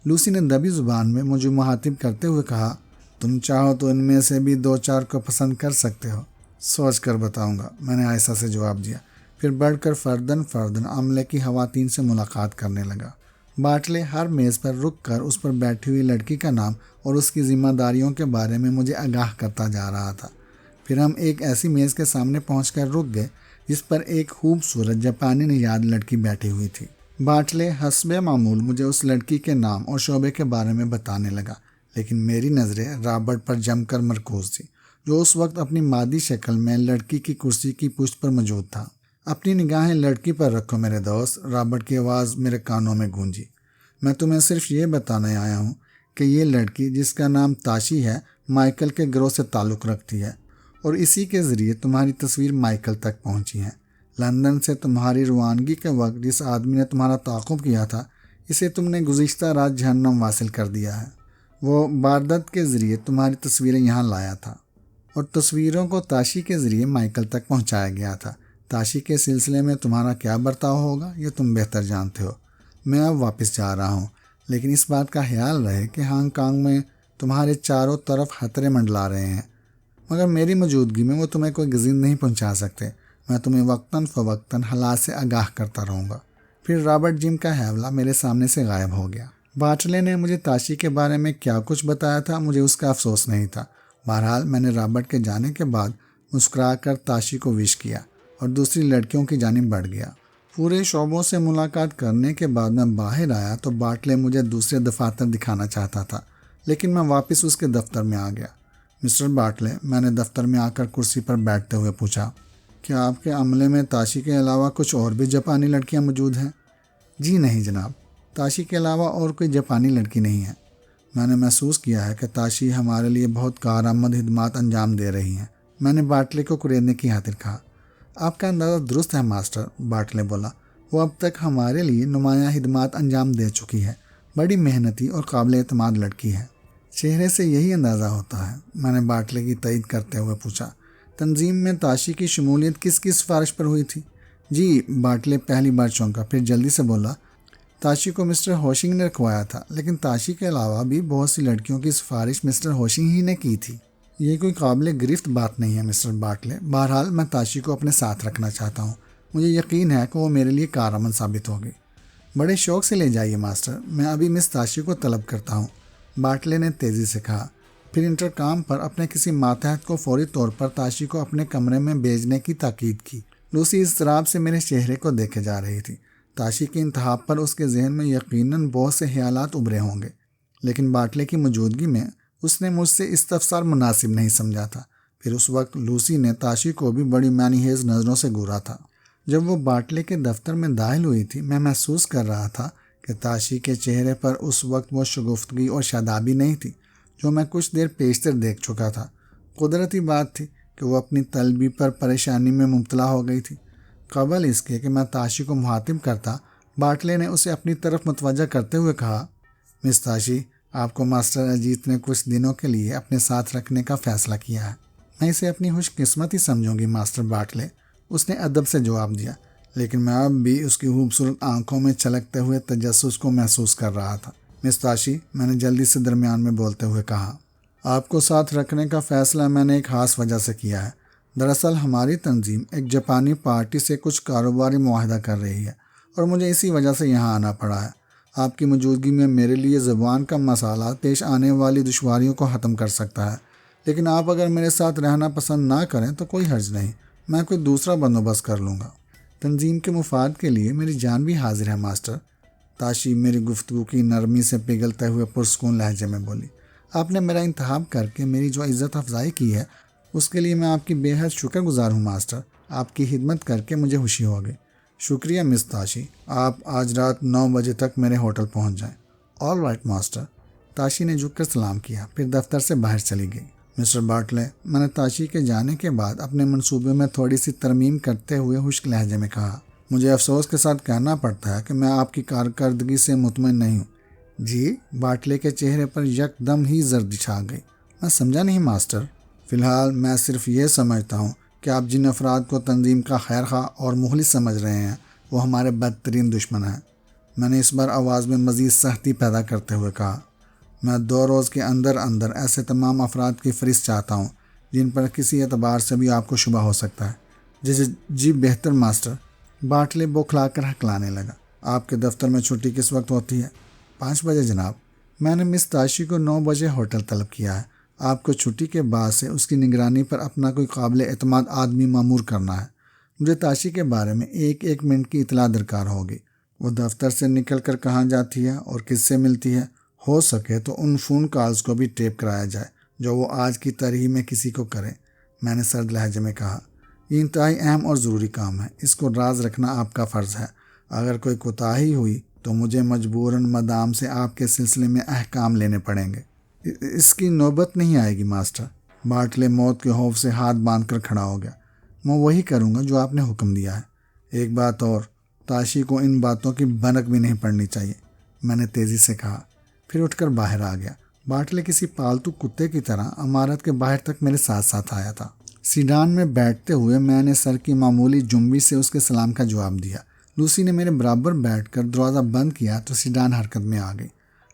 لوسی نے دبی زبان میں مجھے مخاطب کرتے ہوئے کہا، تم چاہو تو ان میں سے بھی 2-4 کو پسند کر سکتے ہو۔ سوچ کر بتاؤں گا، میں نے آہستہ سے جواب دیا، پھر بڑھ کر فرداً عملے کی خواتین سے ملاقات کرنے لگا۔ باٹلے ہر میز پر رک کر اس پر بیٹھی ہوئی لڑکی کا نام اور اس کی ذمہ داریوں کے بارے میں مجھے آگاہ کرتا جا رہا تھا۔ پھر ہم ایک ایسی میز کے سامنے پہنچ کر رک گئے جس پر ایک خوبصورت جاپانی نژاد لڑکی بیٹھی ہوئی تھی۔ باٹلے حسب معمول مجھے اس لڑکی کے نام اور شعبے کے بارے میں بتانے لگا، لیکن میری نظریں رابرٹ پر جم کر مرکوز تھی، جو اس وقت اپنی مادی شکل میں لڑکی کی کرسی کی پشت پر موجود تھا۔ اپنی نگاہیں لڑکی پر رکھو میرے دوست، رابرٹ کی آواز میرے کانوں میں گونجی۔ میں تمہیں صرف یہ بتانے آیا ہوں کہ یہ لڑکی جس کا نام تاشی ہے مائیکل کے گروہ سے تعلق رکھتی ہے اور اسی کے ذریعے تمہاری تصویر مائیکل تک پہنچی ہے۔ لندن سے تمہاری روانگی کے وقت جس آدمی نے تمہارا تعاقب کیا تھا، اسے تم نے گزشتہ رات جہنم واصل کر دیا ہے۔ وہ باردت کے ذریعے تمہاری تصویریں یہاں لایا تھا اور تصویروں کو تاشی کے ذریعے مائیکل تک پہنچایا گیا تھا۔ تاشی کے سلسلے میں تمہارا کیا برتاؤ ہوگا یہ تم بہتر جانتے ہو۔ میں اب واپس جا رہا ہوں، لیکن اس بات کا خیال رہے کہ ہانگ کانگ میں تمہارے چاروں طرف خطرے منڈلا رہے ہیں، مگر میری موجودگی میں وہ تمہیں کوئی گزین نہیں پہنچا سکتے۔ میں تمہیں وقتاً فوقتاً حالات سے آگاہ کرتا رہوں گا۔ پھر رابرٹ جم کا حوالہ میرے سامنے سے غائب ہو گیا۔ باٹلے نے مجھے تاشی کے بارے میں کیا کچھ بتایا تھا مجھے اس کا افسوس نہیں تھا۔ بہرحال میں نے رابرٹ کے جانے کے بعد مسکرا کر تاشی کو وش کیا اور دوسری لڑکیوں کی جانب بڑھ گیا۔ پورے شعبوں سے ملاقات کرنے کے بعد میں باہر آیا تو باٹلے مجھے دوسرے دفاتر دکھانا چاہتا تھا، لیکن میں واپس اس کے دفتر میں آ گیا۔ مسٹر باٹلے، میں نے دفتر میں آ کر کرسی پر بیٹھتے ہوئے پوچھا، کیا آپ کے عملے میں تاشی کے علاوہ کچھ اور بھی جاپانی لڑکیاں موجود ہیں؟ جی نہیں جناب، تاشی کے علاوہ اور کوئی جاپانی لڑکی نہیں ہے۔ میں نے محسوس کیا ہے کہ تاشی ہمارے لیے بہت کارآمد خدمات انجام دے رہی ہیں۔ میں نے باٹلے کو کریدنے کی خاطر کہا۔ آپ کا اندازہ درست ہے ماسٹر، باٹلے بولا، وہ اب تک ہمارے لیے نمایاں خدمات انجام دے چکی ہے۔ بڑی محنتی اور قابل اعتماد لڑکی ہے۔ چہرے سے یہی اندازہ ہوتا ہے، میں نے باٹلے کی تائید کرتے ہوئے پوچھا۔ تنظیم میں تاشی کی شمولیت کس کی سفارش پر ہوئی تھی؟ جی، باٹلے پہلی بار چونکا، پھر جلدی سے بولا، تاشی کو مسٹر ہوشنگ نے رکھوایا تھا، لیکن تاشی کے علاوہ بھی بہت سی لڑکیوں کی سفارش مسٹر ہوشنگ ہی نے کی تھی۔ یہ کوئی قابل گرفت بات نہیں ہے مسٹر باٹلے۔ بہرحال میں تاشی کو اپنے ساتھ رکھنا چاہتا ہوں۔ مجھے یقین ہے کہ وہ میرے لیے کارآمد ثابت ہوگی۔ بڑے شوق سے لے جائیے ماسٹر، میں ابھی مس تاشی کو طلب کرتا ہوں، باٹلے نے تیزی سے کہا۔ پھر انٹرکام پر اپنے کسی ماتحت کو فوری طور پر تاشی کو اپنے کمرے میں بھیجنے کی تاکید کی۔ لوسی اضطراب سے میرے چہرے کو دیکھے جا رہی تھی۔ تاشی کے انتخاب پر اس کے ذہن میں یقیناً بہت سے خیالات ابھرے ہوں گے، لیکن باٹلے کی موجودگی میں اس نے مجھ سے استفسار مناسب نہیں سمجھا تھا۔ پھر اس وقت لوسی نے تاشی کو بھی بڑی معنی خیز نظروں سے گھورا تھا۔ جب وہ باٹلے کے دفتر میں داخل ہوئی تھی، میں محسوس کر رہا تھا کہ تاشی کے چہرے پر اس وقت وہ شگفتگی اور شادابی نہیں تھی جو میں کچھ دیر پیشتر دیکھ چکا تھا۔ قدرتی بات تھی کہ وہ اپنی طلبی پر پریشانی میں مبتلا ہو گئی تھی۔ قبل اس کے کہ میں تاشی کو مخاطب کرتا، باٹلے نے اسے اپنی طرف متوجہ کرتے ہوئے کہا، مس تاشی، آپ کو ماسٹر اجیت نے کچھ دنوں کے لیے اپنے ساتھ رکھنے کا فیصلہ کیا ہے۔ میں اسے اپنی خوش قسمتی سمجھوں گی ماسٹر باٹلے، اس نے ادب سے جواب دیا، لیکن میں اب بھی اس کی خوبصورت آنکھوں میں چھلکتے ہوئے تجسس کو محسوس کر رہا تھا۔ مس تاشی، میں نے جلدی سے درمیان میں بولتے ہوئے کہا، آپ کو ساتھ رکھنے کا فیصلہ میں نے ایک خاص وجہ سے کیا ہے۔ دراصل ہماری تنظیم ایک جاپانی پارٹی سے کچھ کاروباری معاہدہ کر رہی ہے اور مجھے اسی وجہ سے یہاں آنا پڑا ہے۔ آپ کی موجودگی میں میرے لیے زبان کا مسئلہ پیش آنے والی دشواریوں کو ختم کر سکتا ہے، لیکن آپ اگر میرے ساتھ رہنا پسند نہ کریں تو کوئی حرج نہیں، میں کوئی دوسرا بندوبست کر لوں گا۔ تنظیم کے مفاد کے لیے میری جان بھی حاضر ہے ماسٹر، تاشی میری گفتگو کی نرمی سے پگھلتے ہوئے پرسکون لہجے میں بولی۔ آپ نے میرا انتخاب کر کے میری جو عزت افزائی کی ہے اس کے لیے میں آپ کی بے حد شکر گزار ہوں ماسٹر، آپ کی خدمت کر کے مجھے خوشی ہو گئی۔ شکریہ مس تاشی، آپ آج رات 9 بجے تک میرے ہوٹل پہنچ جائیں۔ آل رائٹ ماسٹر، تاشی نے جھک کر سلام کیا، پھر دفتر سے باہر چلی گئی۔ مسٹر بارٹلے، میں نے تاشی کے جانے کے بعد اپنے منصوبے میں تھوڑی سی ترمیم کرتے ہوئے خشک لہجے میں کہا، مجھے افسوس کے ساتھ کہنا پڑتا ہے کہ میں آپ کی کارکردگی سے مطمئن نہیں ہوں۔ جی؟ بارٹلے کے چہرے پر یکدم ہی زردی چھا گئی۔ میں سمجھا نہیں ماسٹر۔ فی الحال میں صرف یہ سمجھتا ہوں کہ آپ جن افراد کو تنظیم کا خیر خواہ اور مخلص سمجھ رہے ہیں وہ ہمارے بدترین دشمن ہیں۔ میں نے اس بار آواز میں مزید سختی پیدا کرتے ہوئے کہا، میں 2 روز کے اندر ایسے تمام افراد کی فہرست چاہتا ہوں جن پر کسی اعتبار سے بھی آپ کو شبہ ہو سکتا ہے۔ جی بہتر ماسٹر، بارٹلے بوکھلا کر ہکلانے لگا۔ آپ کے دفتر میں چھٹی کس وقت ہوتی ہے؟ 5 بجے جناب۔ میں نے مس تاشی کو 9 بجے ہوٹل طلب کیا ہے۔ آپ کو چھٹی کے بعد سے اس کی نگرانی پر اپنا کوئی قابل اعتماد آدمی مامور کرنا ہے۔ مجھے تاشی کے بارے میں ایک منٹ کی اطلاع درکار ہوگی۔ وہ دفتر سے نکل کر کہاں جاتی ہے اور کس سے ملتی ہے؟ ہو سکے تو ان فون کالز کو بھی ٹیپ کرایا جائے جو وہ آج کی تاریخ میں کسی کو کرے، میں نے سرد لہجے میں کہا۔ یہ انتہائی اہم اور ضروری کام ہے، اس کو راز رکھنا آپ کا فرض ہے۔ اگر کوئی کوتاہی ہوئی تو مجھے مجبوراً مدام سے آپ کے سلسلے میں احکام لینے پڑیں گے۔ اس کی نوبت نہیں آئے گی ماسٹر۔ بارٹلے موت کے خوف سے ہاتھ باندھ کر کھڑا ہو گیا۔ میں وہی کروں گا جو آپ نے حکم دیا ہے۔ ایک بات اور، تاشی کو ان باتوں کی بھنک بھی نہیں پڑنی چاہیے، میں نے تیزی سے کہا، پھر اٹھ کر باہر آ گیا۔ بارٹلے کسی پالتو کتے کی طرح عمارت کے باہر تک میرے ساتھ ساتھ آیا تھا۔ سیڈان میں بیٹھتے ہوئے میں نے سر کی معمولی جنبش سے اس کے سلام کا جواب دیا۔ لوسی نے میرے برابر بیٹھ کر دروازہ بند کیا تو سیڈان حرکت میں آ گئی۔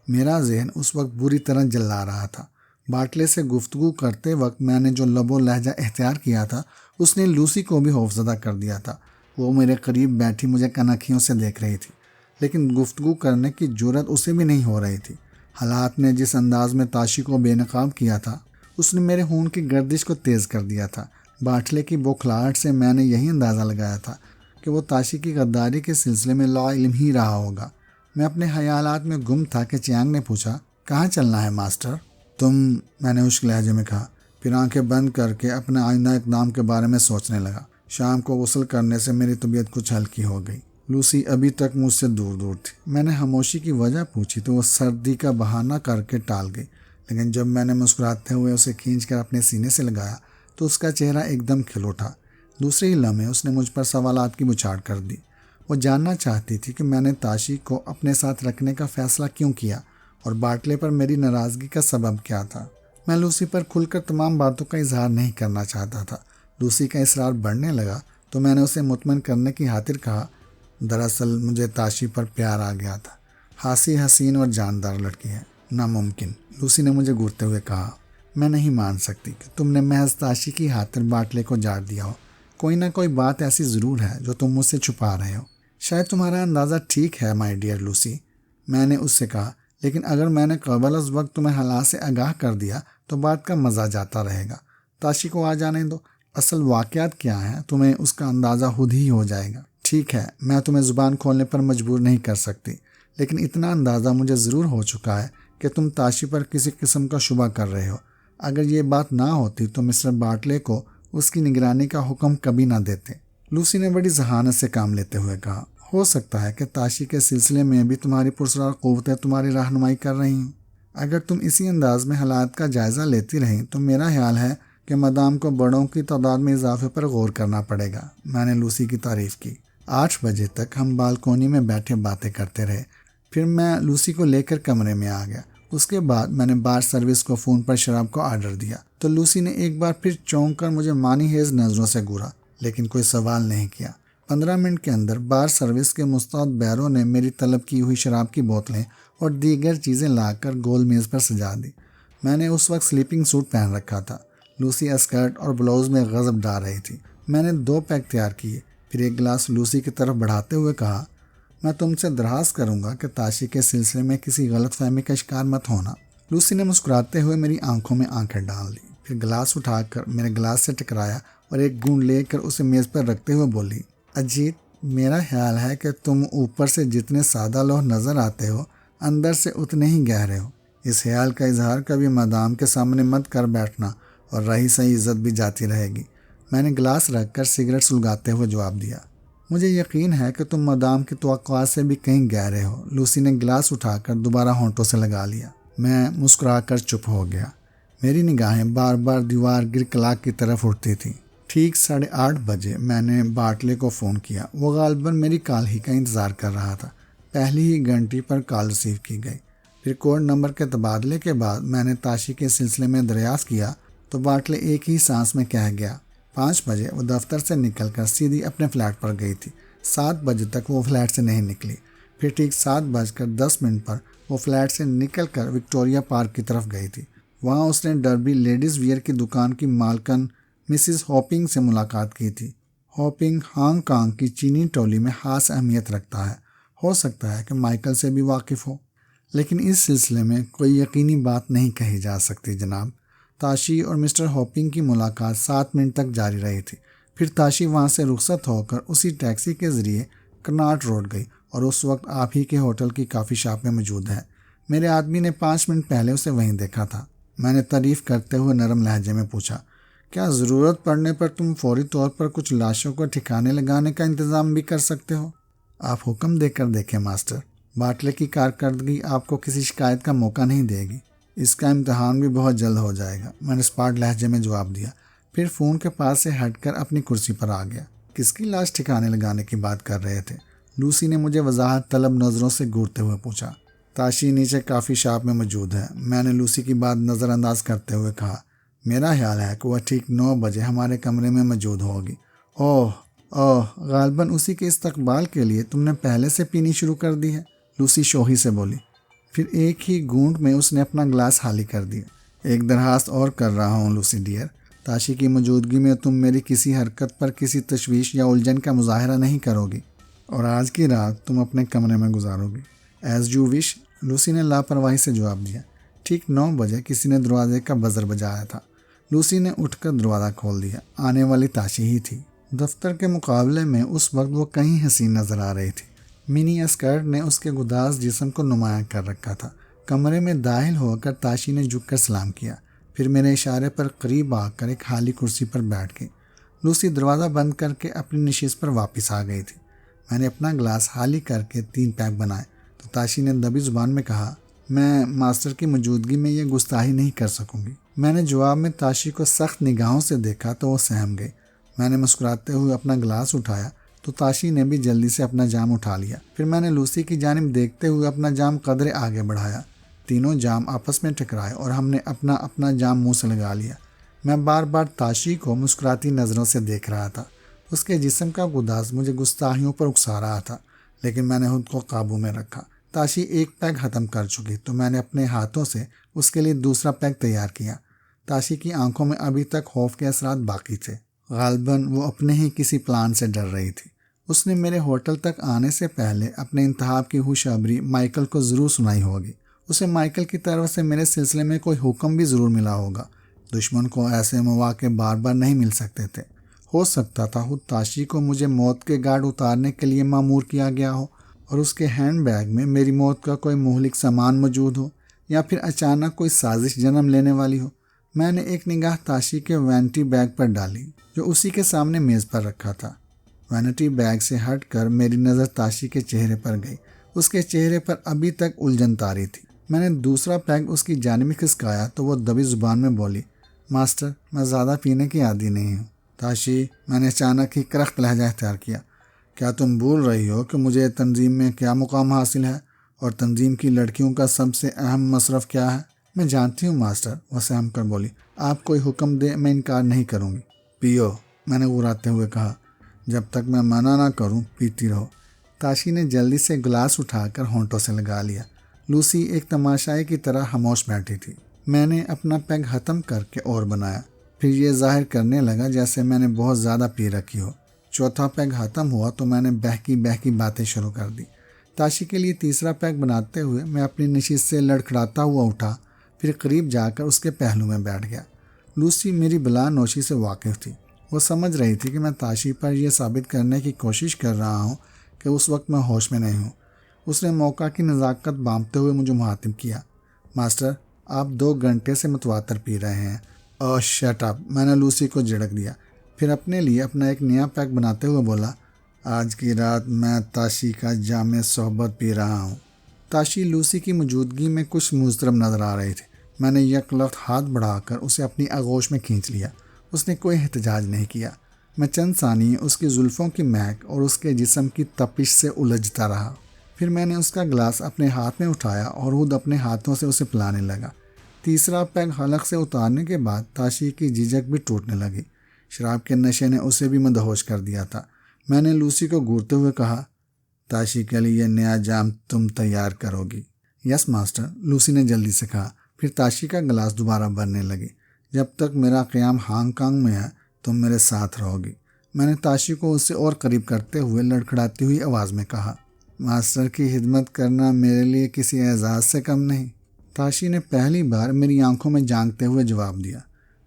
میرا ذہن اس وقت بری طرح جلا رہا تھا۔ بارٹلے سے گفتگو کرتے وقت میں نے جو لب و لہجہ اختیار کیا تھا اس نے لوسی کو بھی خوفزدہ کر دیا تھا۔ وہ میرے قریب بیٹھی مجھے کنکھیوں سے دیکھ رہی تھی، لیکن گفتگو کرنے کی جرأت اسے بھی نہیں ہو رہی تھی۔ حالات نے جس انداز میں تاشی کو بے نقاب کیا تھا اس نے میرے خون کی گردش کو تیز کر دیا تھا۔ بارٹلے کی بوکھلاہٹ سے میں نے یہی اندازہ لگایا تھا کہ وہ تاشی کی غداری کے سلسلے میں لا علم ہی رہا ہوگا۔ میں اپنے خیالات میں گم تھا کہ چیانگ نے پوچھا، کہاں چلنا ہے ماسٹر؟ میں نے خشک لہجے میں کہا، پھر آنکھیں بند کر کے اپنے آئندہ اقدام کے بارے میں سوچنے لگا۔ شام کو غسل کرنے سے میری طبیعت کچھ ہلکی ہو گئی۔ لوسی ابھی تک مجھ سے دور دور تھی۔ میں نے خاموشی کی وجہ پوچھی تو وہ سردی کا بہانہ کر کے ٹال گئی، لیکن جب میں نے مسکراتے ہوئے اسے کھینچ کر اپنے سینے سے لگایا تو اس کا چہرہ ایک دم کھل اٹھا۔ دوسرے ہی لمحے اس نے مجھ پر سوالات کی بچھاڑ کر دی۔ وہ جاننا چاہتی تھی کہ میں نے تاشی کو اپنے ساتھ رکھنے کا فیصلہ کیوں کیا اور بارٹلے پر میری ناراضگی کا سبب کیا تھا۔ میں لوسی پر کھل کر تمام باتوں کا اظہار نہیں کرنا چاہتا تھا۔ لوسی کا اصرار بڑھنے لگا تو میں نے اسے مطمئن کرنے کی خاطر کہا، دراصل مجھے تاشی پر پیار آ گیا تھا۔ خاصی حسین اور جاندار لڑکی ہے۔ ناممکن، لوسی نے مجھے گھورتے ہوئے کہا، میں نہیں مان سکتی کہ تم نے محض تاشی کی خاطر بارٹلے کو جاڑ دیا ہو۔ کوئی نہ کوئی بات ایسی ضرور ہے جو تم مجھ سے چھپا رہے ہو۔ شاید تمہارا اندازہ ٹھیک ہے مائی ڈیئر لوسی، میں نے اس سے کہا، لیکن اگر میں نے قبل از وقت تمہیں حالات سے آگاہ کر دیا تو بات کا مزہ جاتا رہے گا۔ تاشی کو آ جانے دو، اصل واقعات کیا ہیں تمہیں اس کا اندازہ خود ہی ہو جائے گا۔ ٹھیک ہے، میں تمہیں زبان کھولنے پر مجبور نہیں کر سکتی، لیکن اتنا اندازہ مجھے ضرور ہو چکا ہے کہ تم تاشی پر کسی قسم کا شبہ کر رہے ہو۔ اگر یہ بات نہ ہوتی تو مسٹر بارٹلے کو اس کی نگرانی کا حکم کبھی نہ دیتے۔ لوسی نے بڑی ذہانت سے کام لیتے ہوئے کہا، ہو سکتا ہے کہ تاشی کے سلسلے میں بھی تمہاری پرسرار قوتیں تمہاری رہنمائی کر رہی ہوں۔ اگر تم اسی انداز میں حالات کا جائزہ لیتی رہیں تو میرا خیال ہے کہ مدام کو بڑوں کی تعداد میں اضافے پر غور کرنا پڑے گا، میں نے لوسی کی تعریف کی۔ 8 بجے تک ہم بالکونی میں بیٹھے باتیں کرتے رہے، پھر میں لوسی کو لے کر کمرے میں آ گیا۔ اس کے بعد میں نے بار سروس کو فون پر شراب کو آرڈر دیا تو لوسی نے ایک بار پھر چونک کر مجھے مانی خیز نظروں سے گھورا، لیکن کوئی سوال نہیں کیا۔ 15 منٹ کے اندر بار سروس کے مستعد بیروں نے میری طلب کی ہوئی شراب کی بوتلیں اور دیگر چیزیں لا کر گول میز پر سجا دی۔ میں نے اس وقت سلیپنگ سوٹ پہن رکھا تھا۔ لوسی اسکرٹ اور بلاؤز میں غضب ڈال رہی تھی۔ میں نے 2 پیگ تیار کیے، پھر ایک گلاس لوسی کی طرف بڑھاتے ہوئے کہا، میں تم سے درخواست کروں گا کہ تاشی کے سلسلے میں کسی غلط فہمی کا شکار مت ہونا۔ لوسی نے مسکراتے ہوئے میری آنکھوں میں آنکھیں ڈال دی، پھر گلاس اٹھا کر میرے گلاس سے ٹکرایا اور ایک گھونٹ لے کر اسے میز پر رکھتے ہوئے بولی، اجیت، میرا خیال ہے کہ تم اوپر سے جتنے سادہ لوح نظر آتے ہو اندر سے اتنے ہی گہرے ہو۔ اس خیال کا اظہار کبھی مدام کے سامنے مت کر بیٹھنا اور رہی صحیح عزت بھی جاتی رہے گی۔ میں نے گلاس رکھ کر سگریٹ سلگاتے ہوئے جواب دیا، مجھے یقین ہے کہ تم مدام کی توقعات سے بھی کہیں گہرے ہو۔ لوسی نے گلاس اٹھا کر دوبارہ ہونٹوں سے لگا لیا۔ میں مسکرا کر چپ ہو گیا۔ میری نگاہیں بار بار دیوار گر کلاک کی طرف اٹھتی تھیں۔ ٹھیک 8:30 بجے میں نے باٹلے کو فون کیا۔ وہ غالباً میری کال ہی کا انتظار کر رہا تھا۔ پہلی ہی گھنٹی پر کال ریسیو کی گئی۔ پھر کوڈ نمبر کے تبادلے کے بعد میں نے تاشی کے سلسلے میں دریافت کیا تو باٹلے ایک ہی سانس میں کہہ گیا۔ 5 بجے وہ دفتر سے نکل کر سیدھی اپنے فلیٹ پر گئی تھی۔ 7 بجے تک وہ فلیٹ سے نہیں نکلی۔ پھر ٹھیک 7:10 پر وہ فلیٹ سے نکل کر وکٹوریہ پارک کی طرف گئی تھی۔ وہاں اس نے ڈربی لیڈیز ویئر کی دکان کی مالکن مسز ہوپنگ سے ملاقات کی تھی۔ ہوپنگ ہانگ کانگ کی چینی ٹولی میں خاص اہمیت رکھتا ہے۔ ہو سکتا ہے کہ مائیکل سے بھی واقف ہو، لیکن اس سلسلے میں کوئی یقینی بات نہیں کہی جا سکتی جناب۔ تاشی اور مسٹر ہوپنگ کی ملاقات 7 منٹ تک جاری رہی تھی۔ پھر تاشی وہاں سے رخصت ہو کر اسی ٹیکسی کے ذریعے کرناٹ روڈ گئی اور اس وقت آپ ہی کے ہوٹل کی کافی شاپ میں موجود ہے۔ میرے آدمی نے 5 منٹ پہلے اسے وہیں دیکھا تھا۔ میں نے تعریف کرتے ہوئے نرم لہجے میں پوچھا، کیا ضرورت پڑنے پر تم فوری طور پر کچھ لاشوں کو ٹھکانے لگانے کا انتظام بھی کر سکتے ہو؟ آپ حکم دے کر دیکھیں ماسٹر، باٹلے کی کارکردگی آپ کو کسی شکایت کا موقع نہیں دے گی۔ اس کا امتحان بھی بہت جلد ہو جائے گا، میں نے اسپاٹ لہجے میں جواب دیا، پھر فون کے پاس سے ہٹ کر اپنی کرسی پر آ گیا۔ کس کی لاش ٹھکانے لگانے کی بات کر رہے تھے؟ لوسی نے مجھے وضاحت طلب نظروں سے گھورتے ہوئے پوچھا۔ تاشی نیچے کافی شاپ میں موجود ہے، میں نے لوسی کی بات نظر انداز کرتے ہوئے کہا۔ میرا خیال ہے کہ وہ ٹھیک 9 بجے ہمارے کمرے میں موجود ہوگی۔ اوہ، غالباً اسی کے استقبال کے لیے تم نے پہلے سے پینی شروع کر دی ہے، لوسی شوخی سے بولی۔ پھر ایک ہی گھونٹ میں اس نے اپنا گلاس خالی کر دیا۔ ایک درخواست اور کر رہا ہوں لوسی ڈیئر، تاشی کی موجودگی میں تم میری کسی حرکت پر کسی تشویش یا الجھن کا مظاہرہ نہیں کرو گی اور آج کی رات تم اپنے کمرے میں گزارو گی۔ ایز یو وش، لوسی نے لاپرواہی سے جواب دیا۔ ٹھیک 9 بجے کسی نے دروازے کا بزر بجایا تھا۔ لوسی نے اٹھ کر دروازہ کھول دیا۔ آنے والی تاشی ہی تھی۔ دفتر کے مقابلے میں اس وقت وہ کہیں حسین نظر آ رہی تھی۔ منی اسکرٹ نے اس کے گداز جسم کو نمایاں کر رکھا تھا۔ کمرے میں داخل ہو کر تاشی نے جھک کر سلام کیا، پھر میرے اشارے پر قریب آ کر ایک خالی کرسی پر بیٹھ گئی۔ لوسی دروازہ بند کر کے اپنی نشست پر واپس آ گئی تھی۔ میں نے اپنا گلاس خالی کر کے 3 پیک بنائے تو تاشی نے دبی زبان میں کہا، میں ماسٹر کی موجودگی میں یہ گستاخی نہیں کر سکوں گی۔ میں نے جواب میں تاشی کو سخت نگاہوں سے دیکھا تو وہ سہم گئی۔ میں نے مسکراتے ہوئے اپنا گلاس اٹھایا تو تاشی نے بھی جلدی سے اپنا جام اٹھا لیا۔ پھر میں نے لوسی کی جانب دیکھتے ہوئے اپنا جام قدرے آگے بڑھایا۔ تینوں جام آپس میں ٹکرائے اور ہم نے اپنا اپنا جام منہ سے لگا لیا۔ میں بار بار تاشی کو مسکراتی نظروں سے دیکھ رہا تھا۔ اس کے جسم کا گداز مجھے گستاخیوں پر اکسا رہا تھا، لیکن میں نے خود کو قابو میں رکھا۔ تاشی ایک پیک ختم کر چکی تو میں نے اپنے ہاتھوں سے اس کے لیے دوسرا پیک تیار کیا۔ تاشی کی آنکھوں میں ابھی تک خوف کے اثرات باقی تھے۔ غالباً وہ اپنے ہی کسی پلان سے ڈر رہی تھی۔ اس نے میرے ہوٹل تک آنے سے پہلے اپنے انتخاب کی خوشخبری مائیکل کو ضرور سنائی ہوگی۔ اسے مائیکل کی طرف سے میرے سلسلے میں کوئی حکم بھی ضرور ملا ہوگا۔ دشمن کو ایسے مواقع بار بار نہیں مل سکتے تھے۔ ہو سکتا تھا خود تاشی کو مجھے موت کے گھاٹ اتارنے کے لیے مامور کیا گیا ہو اور اس کے ہینڈ بیگ میں میری موت کا کوئی مہلک سامان موجود ہو، یا پھر اچانک کوئی سازش جنم لینے والی ہو۔ میں نے ایک نگاہ تاشی کے وینٹی بیگ پر ڈالی جو اسی کے سامنے میز پر رکھا تھا۔ وینٹی بیگ سے ہٹ کر میری نظر تاشی کے چہرے پر گئی۔ اس کے چہرے پر ابھی تک الجھن طاری تھی۔ میں نے دوسرا پیگ اس کی جانب کھسکایا تو وہ دبی زبان میں بولی، ماسٹر، میں زیادہ پینے کی عادی نہیں ہوں۔ تاشی، میں نے اچانک ہی کرخت لہجہ اختیار کیا، کیا تم بھول رہی ہو کہ مجھے تنظیم میں کیا مقام حاصل ہے اور تنظیم کی لڑکیوں کا سب سے اہم مصرف کیا ہے؟ میں جانتی ہوں ماسٹر، وہ سہم کر بولی۔ آپ کوئی حکم دے میں انکار نہیں کروں گی۔ پیو، میں نے غراتے ہوئے کہا، جب تک میں منع نہ کروں پیتی رہو۔ تاشی نے جلدی سے گلاس اٹھا کر ہونٹوں سے لگا لیا۔ لوسی ایک تماشائی کی طرح خاموش بیٹھی تھی۔ میں نے اپنا پیگ ختم کر کے اور بنایا، پھر یہ ظاہر کرنے لگا جیسے میں نے بہت زیادہ پی رکھی ہو۔ چوتھا پیگ ختم ہوا تو میں نے بہکی باتیں شروع کر دی۔ تاشی کے لیے تیسرا پیک بناتے ہوئے میں اپنی نشست سے لڑکھڑاتا ہوا اٹھا، پھر قریب جا کر اس کے پہلو میں بیٹھ گیا۔ لوسی میری بلا نوشی سے واقف تھی۔ وہ سمجھ رہی تھی کہ میں تاشی پر یہ ثابت کرنے کی کوشش کر رہا ہوں کہ اس وقت میں ہوش میں نہیں ہوں۔ اس نے موقع کی نزاکت بانٹتے ہوئے مجھے مخاطب کیا، ماسٹر آپ 2 گھنٹے سے متواتر پی رہے ہیں۔ اوہ شٹ اپ، میں نے لوسی کو جھڑک دیا، پھر اپنے لیے اپنا ایک نیا پیک بناتے ہوئے بولا، آج کی رات میں تاشی کا جام صحبت پی رہا ہوں۔ تاشی لوسی کی موجودگی میں کچھ مضطرب نظر آ رہی تھی۔ میں نے یک لخت ہاتھ بڑھا کر اسے اپنی آغوش میں کھینچ لیا۔ اس نے کوئی احتجاج نہیں کیا۔ میں چند ثانیے اس کی زلفوں کی مہک اور اس کے جسم کی تپش سے الجھتا رہا۔ پھر میں نے اس کا گلاس اپنے ہاتھ میں اٹھایا اور خود اپنے ہاتھوں سے اسے پلانے لگا۔ تیسرا پیک حلق سے اتارنے کے بعد تاشی کی جھجک بھی ٹوٹنے لگی۔ شراب کے نشے نے اسے بھی مدہوش کر دیا تھا۔ میں نے لوسی کو گھورتے ہوئے کہا، تاشی کے لیے نیا جام تم تیار کرو گی؟ یس ماسٹر، لوسی نے جلدی سے کہا۔ پھر تاشی کا گلاس دوبارہ بھرنے لگی۔ جب تک میرا قیام ہانگ کانگ میں ہے تم میرے ساتھ رہو گی، میں نے تاشی کو اس سے اور قریب کرتے ہوئے لڑکھڑاتی ہوئی آواز میں کہا۔ ماسٹر کی خدمت کرنا میرے لیے کسی اعزاز سے کم نہیں، تاشی نے پہلی بار میری آنکھوں میں جھانکتے ہوئے جواب دیا۔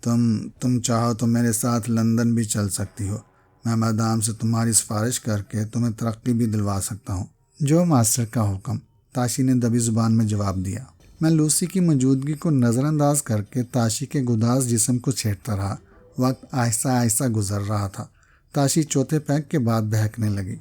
تم چاہو تو میرے ساتھ لندن بھی چل سکتی ہو، میں مدام سے تمہاری سفارش کر کے تمہیں ترقی بھی دلوا سکتا ہوں۔ جو ماسٹر کا حکم، تاشی نے دبی زبان میں جواب دیا۔ میں لوسی کی موجودگی کو نظر انداز کر کے تاشی کے گداز جسم کو چھیڑتا رہا۔ وقت آہستہ آہستہ گزر رہا تھا۔ تاشی چوتھے پیک کے بعد بہکنے لگی۔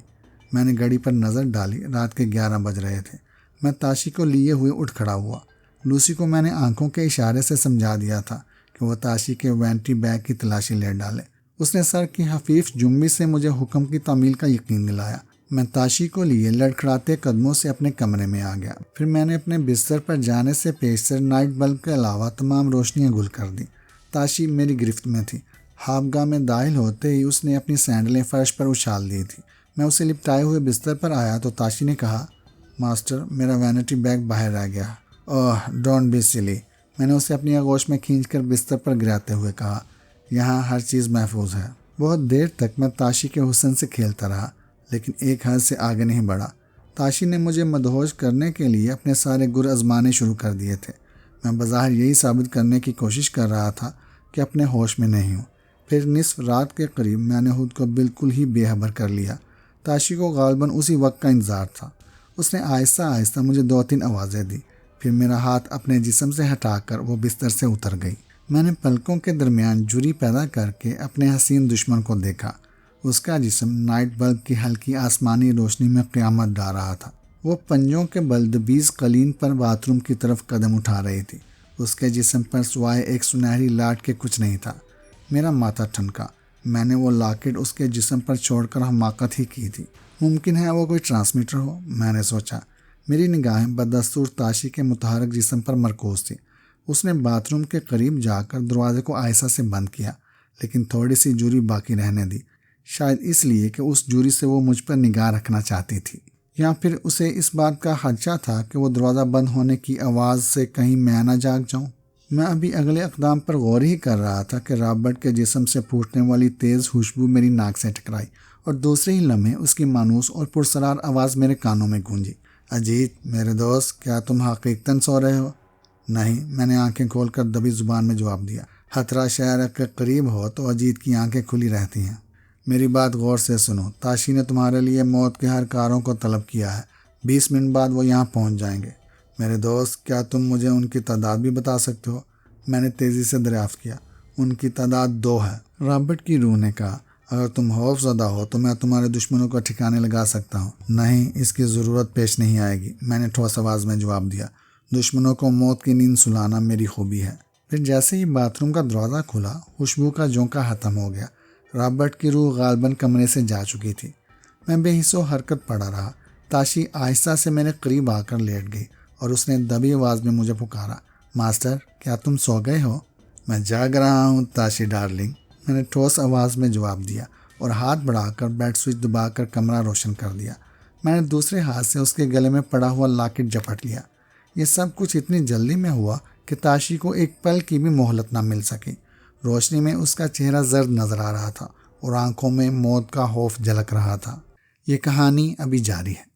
میں نے گھڑی پر نظر ڈالی، رات کے 11 بج رہے تھے۔ میں تاشی کو لیے ہوئے اٹھ کھڑا ہوا۔ لوسی کو میں نے آنکھوں کے اشارے سے سمجھا دیا تھا کہ وہ تاشی کے وینٹری بیگ کی تلاشی لے ڈالے۔ اس نے سر کی خفیف جنبش سے مجھے حکم کی تعمیل کا یقین دلایا۔ میں تاشی کو لیے لڑکھڑاتے قدموں سے اپنے کمرے میں آ گیا۔ پھر میں نے اپنے بستر پر جانے سے پیشتر نائٹ بلب کے علاوہ تمام روشنیاں گل کر دیں۔ تاشی میری گرفت میں تھی۔ خوابگاہ میں داخل ہوتے ہی اس نے اپنی سینڈلیں فرش پر اچھال دی تھی۔ میں اسے لپٹائے ہوئے بستر پر آیا تو تاشی نے کہا، ماسٹر میرا وینٹی بیگ باہر رہ گیا۔ اوہ ڈونٹ بی سلی، میں نے اسے اپنی آغوش میں کھینچ کر بستر پر گراتے ہوئے کہا، یہاں ہر چیز محفوظ ہے۔ بہت دیر تک میں تاشی کے حسن سے کھیلتا رہا، لیکن ایک حد سے آگے نہیں بڑھا۔ تاشی نے مجھے مدہوش کرنے کے لیے اپنے سارے گر آزمانے شروع کر دیے تھے۔ میں بظاہر یہی ثابت کرنے کی کوشش کر رہا تھا کہ اپنے ہوش میں نہیں ہوں۔ پھر نصف رات کے قریب میں نے خود کو بالکل ہی بے خبر کر لیا۔ تاشی کو غالباً اسی وقت کا انتظار تھا۔ اس نے آہستہ آہستہ مجھے 2-3 آوازیں دی، پھر میرا ہاتھ اپنے جسم سے ہٹا کر وہ بستر سے اتر گئی۔ میں نے پلکوں کے درمیان جھری پیدا کر کے اپنے حسین دشمن کو دیکھا۔ اس کا جسم نائٹ بلب کی ہلکی آسمانی روشنی میں قیامت ڈال رہا تھا۔ وہ پنجوں کے بلدبیز قلین پر باتھ روم کی طرف قدم اٹھا رہی تھی۔ اس کے جسم پر سوائے ایک سنہری لاٹ کے کچھ نہیں تھا۔ میرا ماتھا ٹھنکا۔ میں نے وہ لاکٹ اس کے جسم پر چھوڑ کر حماقت ہی کی تھی۔ ممکن ہے وہ کوئی ٹرانسمیٹر ہو، میں نے سوچا۔ میری نگاہیں بدستور تاشی کے متحرک جسم پر مرکوز تھی۔ اس نے باتھ روم کے قریب جا کر دروازے کو آہستہ سے بند کیا، لیکن تھوڑی سی جھری باقی رہنے دی، شاید اس لیے کہ اس جھری سے وہ مجھ پر نگاہ رکھنا چاہتی تھی، یا پھر اسے اس بات کا خدشہ تھا کہ وہ دروازہ بند ہونے کی آواز سے کہیں میں نہ جاگ جاؤں۔ میں ابھی اگلے اقدام پر غور ہی کر رہا تھا کہ رابرٹ کے جسم سے پھوٹنے والی تیز خوشبو میری ناک سے ٹکرائی اور دوسرے ہی لمحے اس کی مانوس اور پرسرار آواز میرے کانوں میں گونجی، اجیت میرے دوست، کیا تم حقیقتاً سو رہے ہو؟ نہیں، میں نے آنکھیں کھول کر دبی زبان میں جواب دیا۔ خطرہ شہر کے قریب ہو تو اجیت کی آنکھیں کھلی رہتی ہیں۔ میری بات غور سے سنو، تاشی نے تمہارے لیے موت کے ہر کاروں کو طلب کیا ہے۔ 20 منٹ بعد وہ یہاں پہنچ جائیں گے۔ میرے دوست، کیا تم مجھے ان کی تعداد بھی بتا سکتے ہو؟ میں نے تیزی سے دریافت کیا۔ ان کی تعداد 2 ہے، رابرٹ کی روح نے کہا۔ اگر تم خوف زدہ ہو تو میں تمہارے دشمنوں کو ٹھکانے لگا سکتا ہوں۔ نہیں، اس کی ضرورت پیش نہیں آئے گی، میں نے ٹھوس آواز میں جواب دیا۔ دشمنوں کو موت کی نیند سلانا میری خوبی ہے۔ پھر جیسے ہی باتھ روم کا دروازہ کھلا، خوشبو کا جھونکا ختم ہو گیا۔ رابرٹ کی روح غالباً کمرے سے جا چکی تھی۔ میں بے حس و حرکت پڑا رہا۔ تاشی آہستہ سے میرے قریب آ کر لیٹ گئی اور اس نے دبی آواز میں مجھے پکارا، ماسٹر کیا تم سو گئے ہو؟ میں جاگ رہا ہوں تاشی ڈارلنگ، میں نے ٹھوس آواز میں جواب دیا اور ہاتھ بڑھا کر بیڈ سوئچ دبا کر کمرہ روشن کر دیا۔ میں نے دوسرے ہاتھ سے اس کے گلے میں پڑا ہوا لاکٹ جپٹ لیا۔ یہ سب کچھ اتنی جلدی میں ہوا کہ تاشی کو ایک پل کی بھی مہلت نہ مل سکی۔ روشنی میں اس کا چہرہ زرد نظر آ رہا تھا اور آنکھوں میں موت کا خوف جھلک رہا تھا۔ یہ کہانی ابھی جاری ہے۔